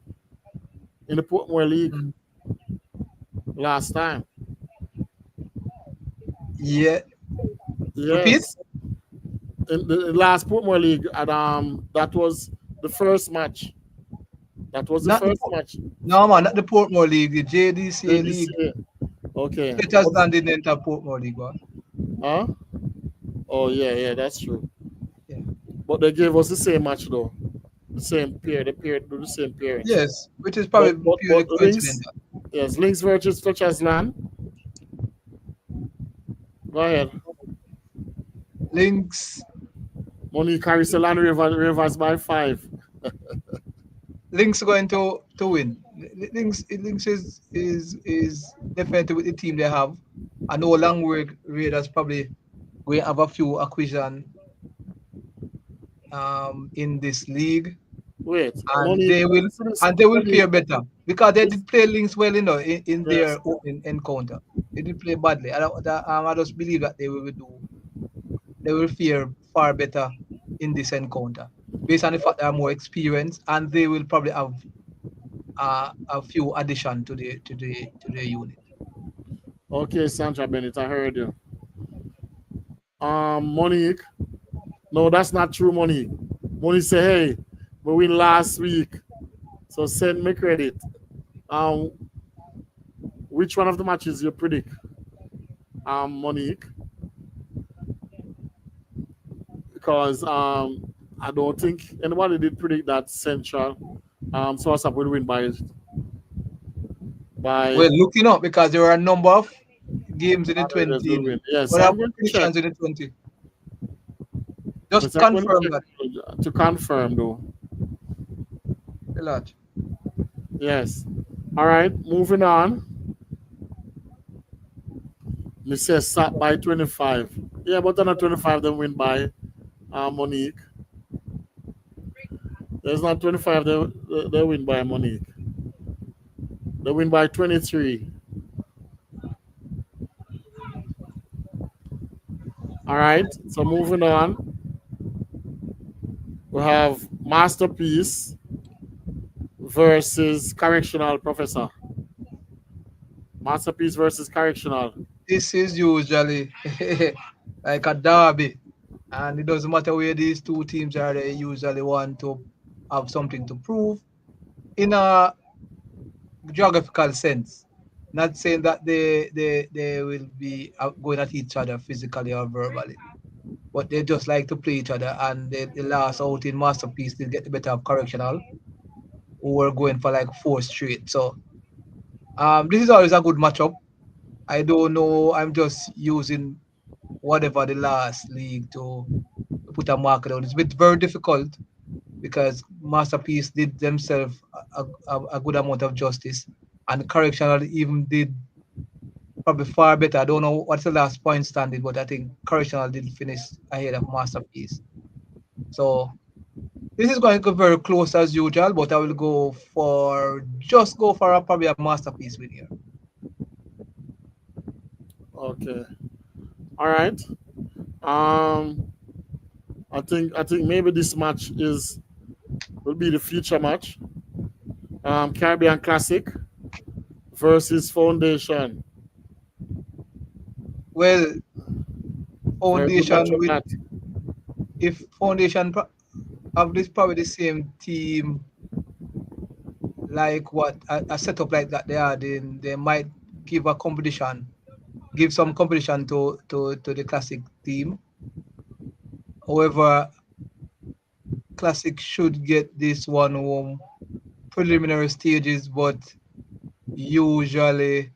in the Portmore League mm, last time. yeah. Repeat? Yes, in the last Portmore League, and that was the first match. That was the Not the first match. No man, not the Portmore League, the JDCA league. JDCA. Okay. Fletcher's Land didn't enter Portmore League, boy. Huh? Oh yeah, that's true. Yeah. But they gave us the same match though. The same period. The period do the same period. Yes, which is probably purely But Links, coincidental. yes, Links versus Fletcher's Land. Go ahead. Links Money carries the land rivers by 5. Links going to win. Links is definitely with the team they have. I know Langward Raiders probably going to have a few acquisition in this league, Wait, and money they will money, fare better because they did play Links well, in yes. their opening encounter. They did play badly. I just believe that they will fare far better in this encounter, based on the fact they are more experienced, and they will probably have a few addition to the unit. Okay, Sandra Bennett, I heard you. Monique. No, that's not true, Monique. Monique say, hey, we win last week. So send me credit. Um, which one of the matches you predict? Monique. Because I don't think anybody did predict that Central Source will win by Well, looking up because there are a number of games in the Raiders will 20. win. Yes, But so I I'm have going to check. predictions in the 20. But Just I'm going confirm to that. check to confirm though. Mellache. Yes. All right, moving on. Me say stop by 25. Yeah, but on a 25 they win by Monique. There's not 25 they win by Monique. They win by 23. All right, so moving on. We have Masterpiece versus Correctional, Professor. Masterpiece versus Correctional. This is usually like a derby, and it doesn't matter where these two teams are. They usually want to have something to prove in a geographical sense. Not saying that they will be going at each other physically or verbally, but they just like to play each other. And the last out in Masterpiece, they get the better of Correctional, who were going for like four straight. So this is always a good matchup. I don't know. I'm just using whatever the last league to put a marker on. It's been very difficult because Masterpiece did themselves a good amount of justice, and Correctional even did probably far better. I don't know what's the last point standing, but I think Correctional did finish ahead of Masterpiece. So this is going to go very close as usual, but I will go for probably a Masterpiece win here. Okay. All right. Um, I think maybe this match is will be the future match. Caribbean Classic versus Foundation. Well, Very good Foundation matchup with that. if Foundation have this probably the same team like what a setup like that they are, then they might give a competition, give some competition to the Classic team. However, Classic should get this one home preliminary stages, but usually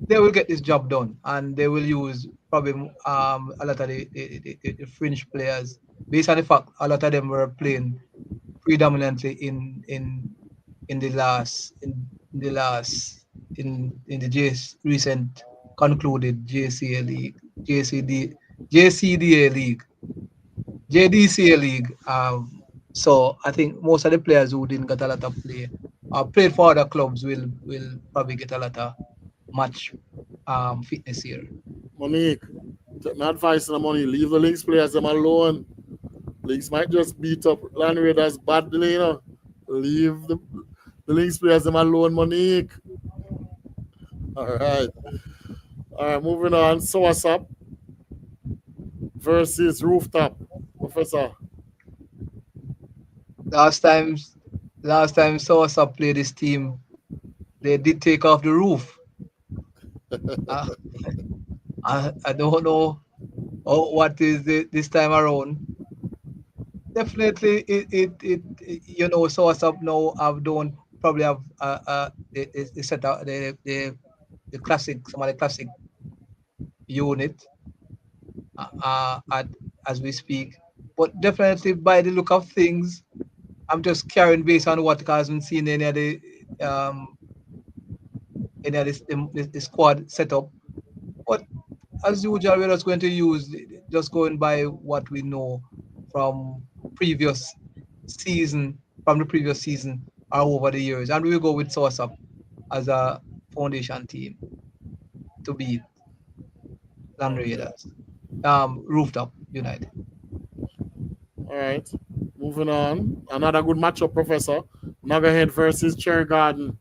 they will get this job done, and they will use probably a lot of the fringe players based on the fact a lot of them were playing predominantly in the last in the last in the recent concluded JCA league, JCD JCDA league, JDCA league. So I think most of the players who didn't get a lot of play played for other clubs will probably get a lot of match fitness here. Monique, take my advice on the money. Leave the Lynx players them alone. Lynx might just beat up Land Raiders badly, you know. Leave the Lynx players them alone, Monique. All right. All right, moving on. So what's up versus Rooftop, Professor? Last time, last time Sosa played this team, they did take off the roof. Uh, I don't know what is it this time around. Definitely, Sosa now have don't probably have the set out the classic, some of the classic unit at as we speak. But definitely, by the look of things, I'm just carrying based on what I haven't seen um any of the squad setup. But as usual, we're just going to use just going by what we know from previous season, from the previous season or over the years, and we will go with Source Up as a foundation team to beat Land Okay. Raiders. Rooftop United. All right. Moving on. Another good matchup, Professor. Nuggerhead versus Cherry Garden.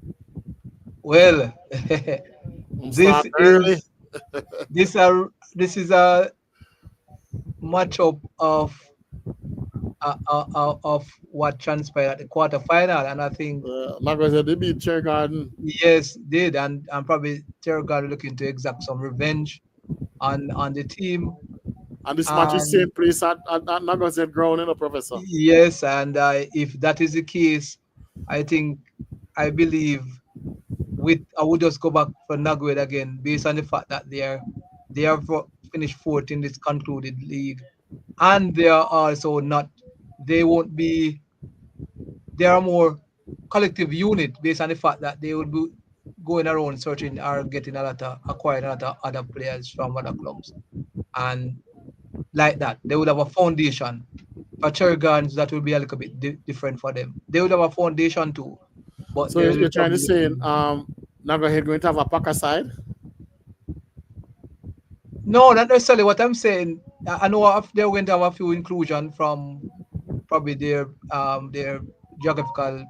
Well, I'm this start early. is this is a matchup of what transpired at the quarterfinal, and I think Nuggerhead they beat Cherry Garden. yes, did, and probably Terragard looking to exact some revenge on the team, And this match is and same place at Nuggerhead ground, you know, Professor. yes, and if that is the case, I think I believe I would just go back for Nagwed again based on the fact that they have finished fourth in this concluded league, and they are also not they won't be they are more collective unit based on the fact that they will be going around searching or getting a lot of acquiring a lot of other players from other clubs, and like that they would have a foundation. For Cherry Gardens, that will be a little bit different for them. They would have a foundation too, but So they will be you're trying to probably say looking. Nuggerhead going to have a packer side? No, not necessarily. What I'm saying, I know they're going to have a few inclusion from probably their geographical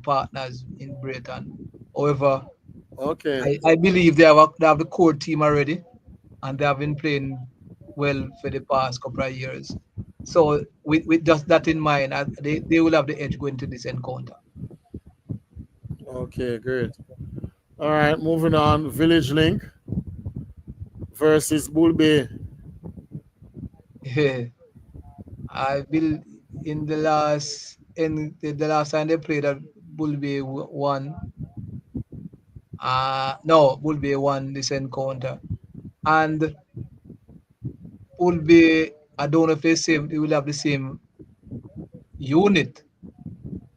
partners in Britain. However, Okay. I believe they have the core team already, and they have been playing well for the past couple of years. So with just that in mind, they will have the edge going to this encounter. Okay, great. All right, moving on. Village Link versus Bull Bay. Yeah. I will in the last time they played at Bulby won. No, Bulby won this encounter. And Bulby, I don't know if they will have the same unit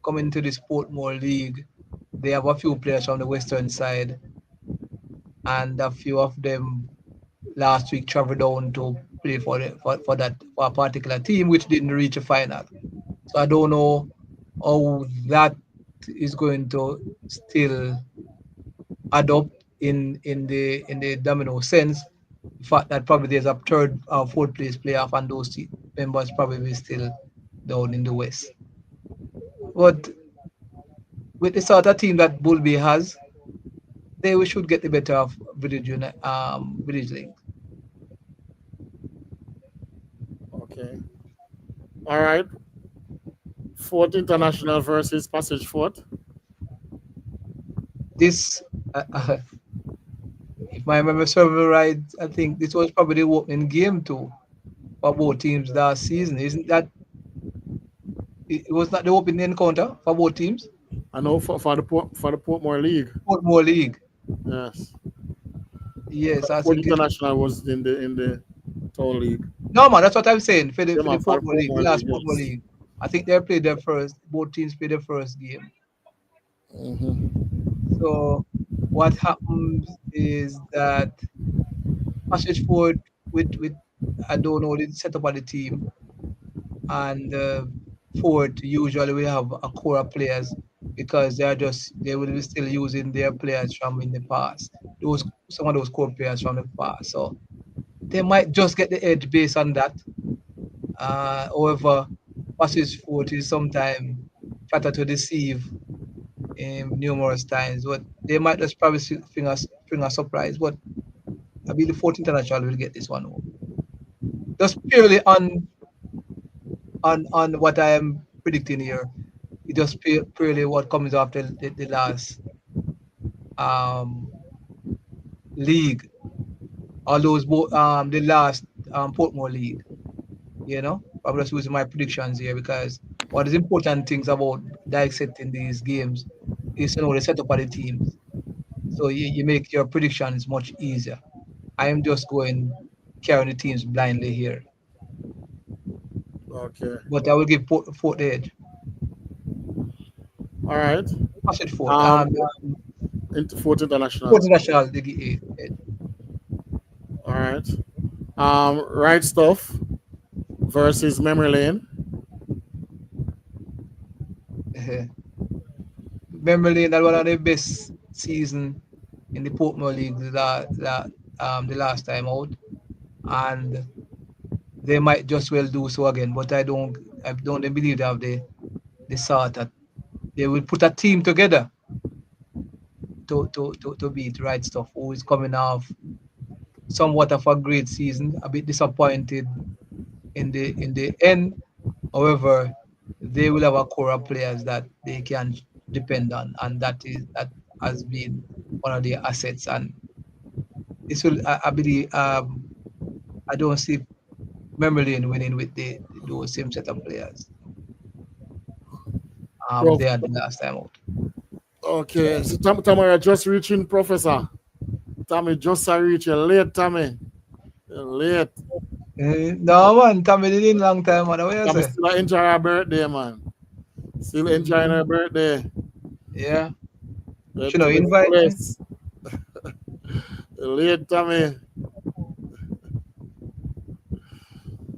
coming to this Portmore League. They have a few players from the western side, and a few of them last week traveled down to play for a particular team which didn't reach a final. So I don't know how that is going to still adopt in the domino sense. The fact that probably there's a third or fourth place playoff and those members probably will still down in the west. But with the sort of team that Bullby has, they should get the better of Village Link. Okay. All right. Fort International versus Passage Fort. This, if my memory serves me right, I think this was probably the opening game too for both teams last season. Isn't that? It was not the opening encounter for both teams. I know for the Portmore League. Portmore League. Yes. Yes, I Fort think it. International was in the town league. No, man, that's what I'm saying for the Yeah, for the man, for the Portmore League, the Portmore last League, Portmore yes. League. I think they played their first. Both teams played their first game. Mm-hmm. So what happens is that Passage Forward with I don't know the setup of the team, and Ford usually we have a core of players because they will be still using their players from in the past. Those some of those core players from the past. So they might just get the edge based on that. However, Passage Ford is sometimes try to deceive numerous times, but they might just probably bring a surprise. But I believe the 14th International will get this one home. Just purely on what I am predicting here. It just purely what comes after the last um, league, or those the last Portmore league. I'm just using my predictions here because what is important things about dissecting these games is to know the setup of the teams. So you make your predictions much easier. I am just going carrying the teams blindly here, Okay. but I will give Fort the edge. All right. Pass it Fort. Um, into Fort Fort International. National the edge. All right. Right Stuff versus Memory Lane. Memorably, that one of the best season in the Portmore League the last time out, and they might just well do so again. But I don't believe they have the sort that they will put a team together to beat Right Stuff, who is coming off somewhat of a great season, a bit disappointed in the end. However, they will have a core of players that they can depend on, and that has been one of their assets. And this will, I believe, I don't see Mermelin winning with those same set of players. Prof. They had the last time out. Okay. So Tamara just reaching Professor. Tommy just reaching late, Tommy. You're late. No man, Tommy did in long time, man. What you Tommy say? still enjoy her birthday, man. Still enjoying her Mm, birthday. yeah, To should have the invite me. fullest. Late, Tommy.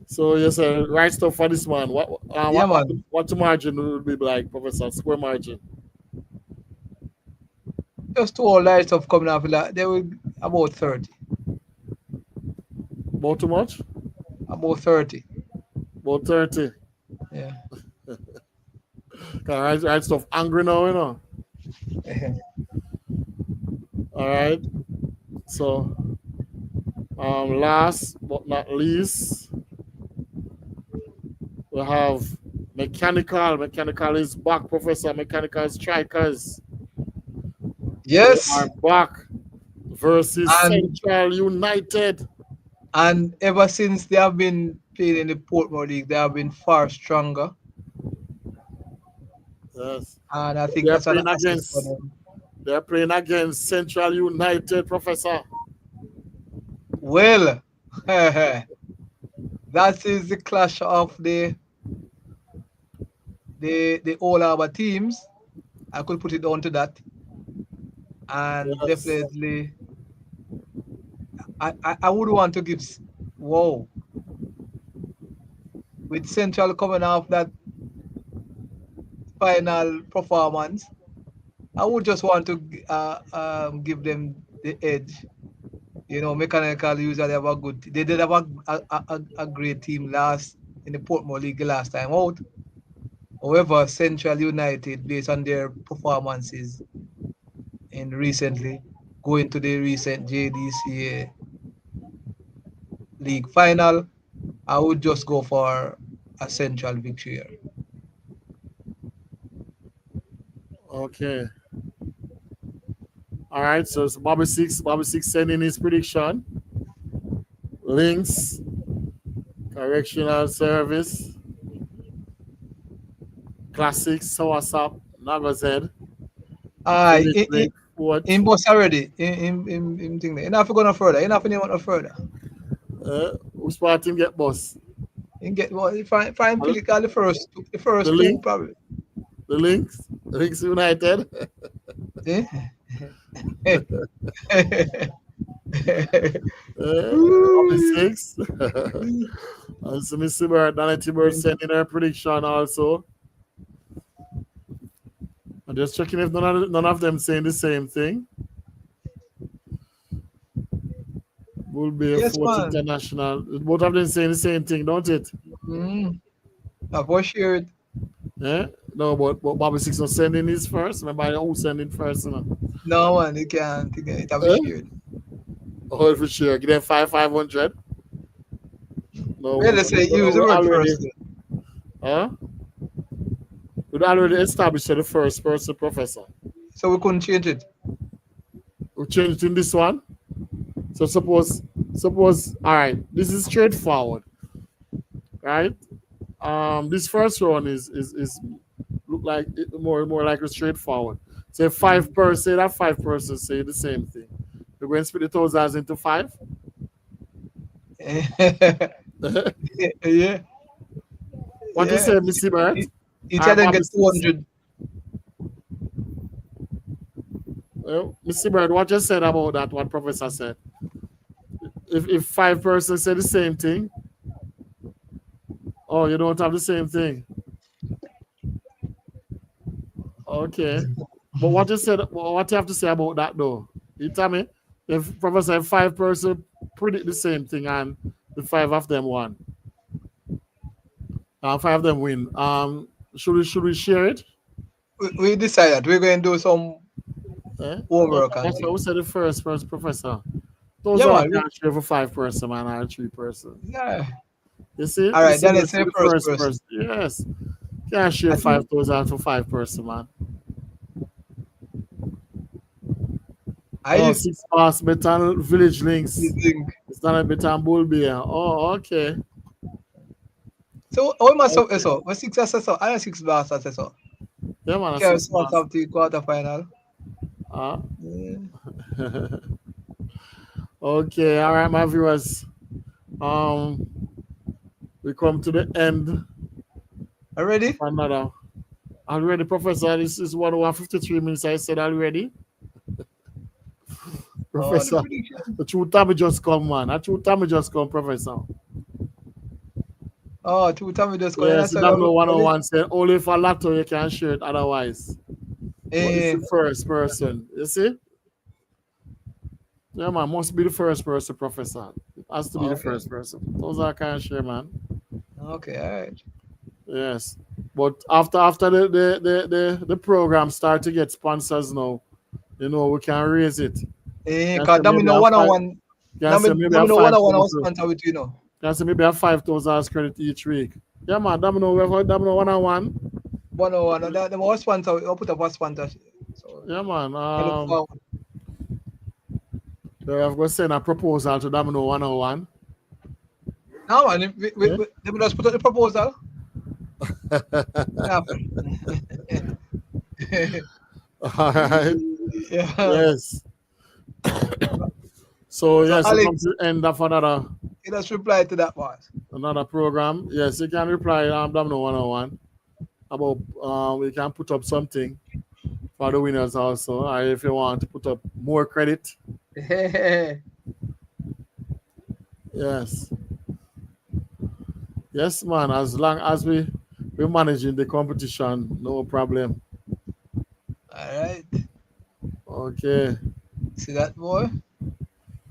So you say right stuff for this man. What Yeah, man. what the margin would be like, Professor? Square margin. Just two all that stuff coming up. Like, they will about 30. About too much? About 30. About 30. Yeah. Right stuff angry now, you know. All right. So last but not least, we have Mechanical. Mechanical is back, Professor. Mechanical Strikers. They are Yes. back versus And Central United. ever since they have been playing in the Portmore League, they have been far stronger. Yes. And I They think are that's an playing asset for against them. they are playing against Central United, Professor. Well, that is the clash of the all our teams. I could put it down to that. And Yes. definitely I would want to give whoa, with Central coming off that final performance, I would just want to give them the edge. Mechanical usually have a good. They did have a great team last in the Portmore League last time out. However, Central United, based on their performances in recently, going to the recent JDCA League final, I would just go for a Central victory here. Okay. All right. So it's Bobby Six sending his prediction. Links, correctional service, classics, WhatsApp, Nagazed, Aye, Village Link, what? in boss already. In thing there. Enough to go no further. Enough anyone no further. Which part him get boss? And get well, find Huh? pick the The first two link, probably. the links United. Eh? Bobby Six. And so Mr. Bird, Danny Bird sending her prediction also. I'm just checking if none of them saying the same thing. Will be a Yes, fourth man. international. Both of them saying the same thing, don't it? I've watched it. Yeah? No, but Bobby Six was sending his first. Remember who sending first? No, man, you can't. It have Eh? shared. Oh, for sure. Give them 500. No, Well, let's say use the we word already, first. huh? We already established the first person professor. So we couldn't change it. We changed in this one. So suppose, all right, this is straightforward, right? This first one is look like more like a straightforward. Say 5%, that 5% say the same thing. We're going to split the thousands into 5. Yeah. What you Yeah. say, Missy Bert? Each All of right, them Bobby get Six. 200. Missy Bird, what you said about that, what Professor said? If 5% say the same thing, oh, you don't have the same thing. Okay. But what you said, what you have to say about that though? You tell me if Professor 5% predict the same thing and the 5 of them won. 5 of them win. Should we share it? We decided we're going to do some homework and That's what we things. said the first person, Professor. Those Yeah, are man. can't share for 5% man or 3%. Yeah. You see? All You right, see then the let's say first first person. person. Yes. Can't share I think 5,000 for 5%, man. Oh, I 6 pass better village links. think. It's not a better bull beer. Oh, okay. So, how much so? Okay. So, what six assessor? I have six bars assessor. Yeah, man, a Carry 6 spots pass. of the quarterfinal. Uh, Yeah. okay, all right, my viewers. Um, we come to the end of Already? another. Already, Professor, this is 153 minutes. I said already. Oh, the Professor, prediction. the true time just come, man. The true time just come, Professor. Oh, two time we just going. I Yes, you said, don't know only. 101 said only for lotto you can share it otherwise. But it's Eh, the first person. You see? Yeah, man, must be the first person, Professor. It has to be the okay. first person. Those are kind of share, man. Okay, all right. Yes. But after the program start to get sponsors now, we can raise it. Can Cause say maybe Domino a one on five one. can say maybe a Domino one five on one I was thousand. sponsor with you. Can say maybe a 5,000 credit each week. Yeah, man, Domino, we have Domino 1-on-1. 101. Them was sponsor. I put up a sponsor. So Yeah, man. I look forward. I've got to send a proposal to Domino 101. No, man, we just put out the proposal. All right. Yeah. Yes. So yes, we come Alex, to the end of he just replied to that part. another program. Yes, you can reply Domino 101 about we can put up something for the winners also. Or if you want to put up more credit. Yes. Yes, man. As long as we're managing the competition, no problem. All right. Okay. See that, boy?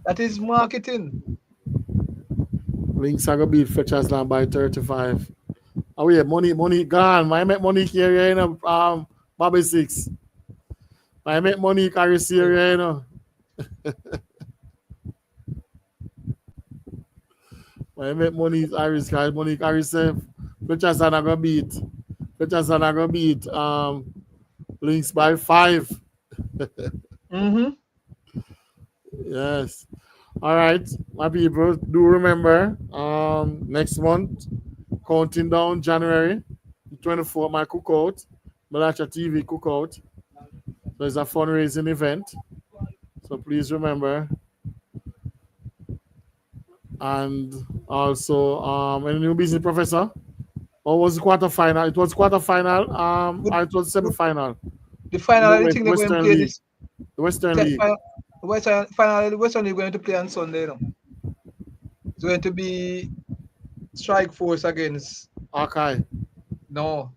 That is marketing. Links are gonna beat Fletcher's Land by 35. Oh yeah, money gone. I make money here, you know. Bobby 6. I make money carry here, you know. I make money Irish carry money carry safe. Fletcher's Land are gonna beat. Fletcher's Land are gonna beat Links by 5. Mm-hmm. Yes. All right, my people, do remember next month, counting down January 24th, my cookout, Mellache TV cookout. So it's a fundraising event. So please remember. And also, any new business professor? Or was it quarterfinal? It was quarterfinal, or it was semi-final. The final, I think they're going to Western play League. this. The Western League. The Western League going to play on Sunday. No? It's going to be Strike Force against. Okay. No,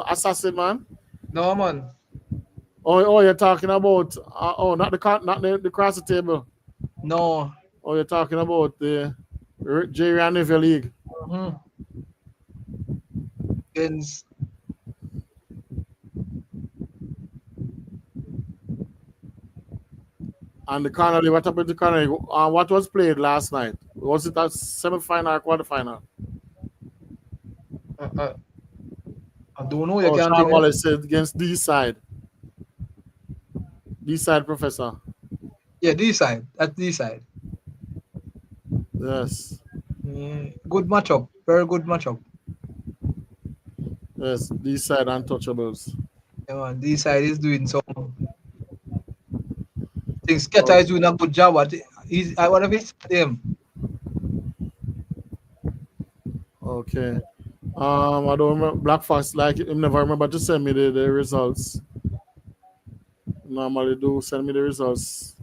Assassin, man. no, man. Oh, you're talking about not the cross the table. No. Oh, you're talking about the Jerry and Neville League. Mm-hmm. Against. And the Connolly, what happened to Connolly? What was played last night? Was it a semi-final or quarter-final? I don't know. You can't Sean think. Wallace said against D-side. D-side, Professor. Yeah, D-side. That's D-side. Yes. Good matchup. Very good matchup. Yes, D-side untouchables. Yeah, man. D-side is doing some things. Sketa is doing a good job at one of his team. Okay. I don't remember. Black Fox, like, him never remember to send me the results. Normally do send me the results.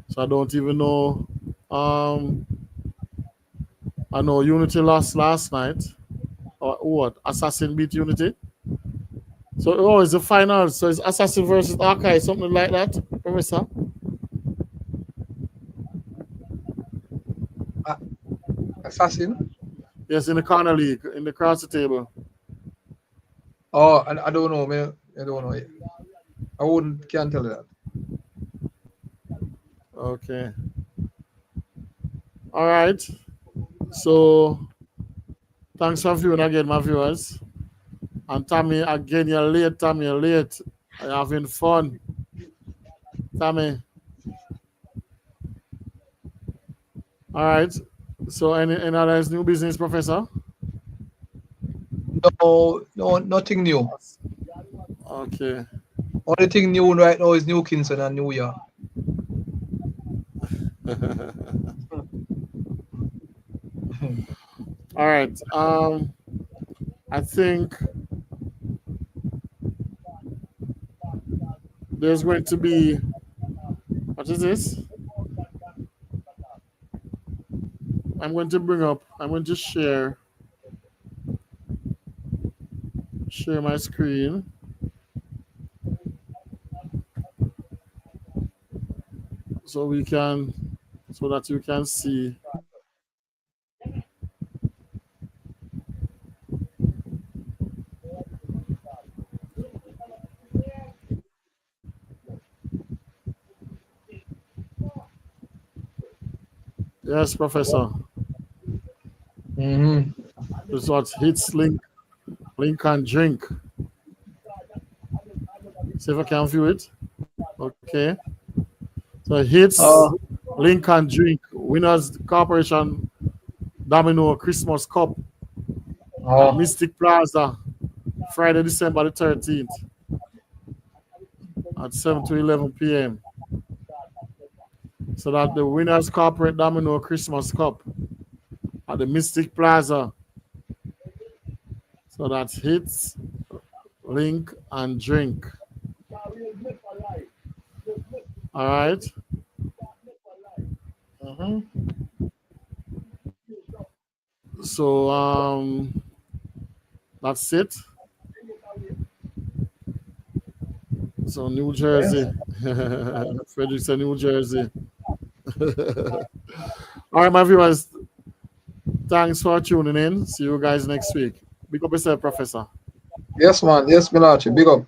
So I don't even know. I know Unity lost last night. Or what? Assassin beat Unity. So it's the final. So it's Assassin versus Archive, something like that, Professor. Assassin? Yes, in the corner league, in the cross the table. Oh, I don't know, man. I don't know. Can't tell you that. Okay. All right. So thanks for viewing again, my viewers. And Tammy, again, you're late, Tammy, you're late. You're having fun. Tammy. All right. So any other new business, Professor? No, nothing new. Okay. Only thing new right now is New Kingston and New York. All right. I think there's going to be, what is this? I'm going to share my screen. So that you can see. Yes, Professor. Mm-hmm. This is what hits link and drink. See if I can view it. Okay. So hits Lincoln Drink Winners Corporation Domino Christmas Cup at Oh, Mystic Plaza, Friday, December the 13th at 7 to 11 p.m. So that the Winners Corporate Domino Christmas Cup at the Mystic Plaza. So that's hits, link, and drink. All right. mhm. So that's it. So New Yes. Jersey. Frederickson, New Jersey. All right, my viewers. Thanks for tuning in. See you guys next week. Big up yourself, Professor. Yes, man. Yes, Mellache. Big up.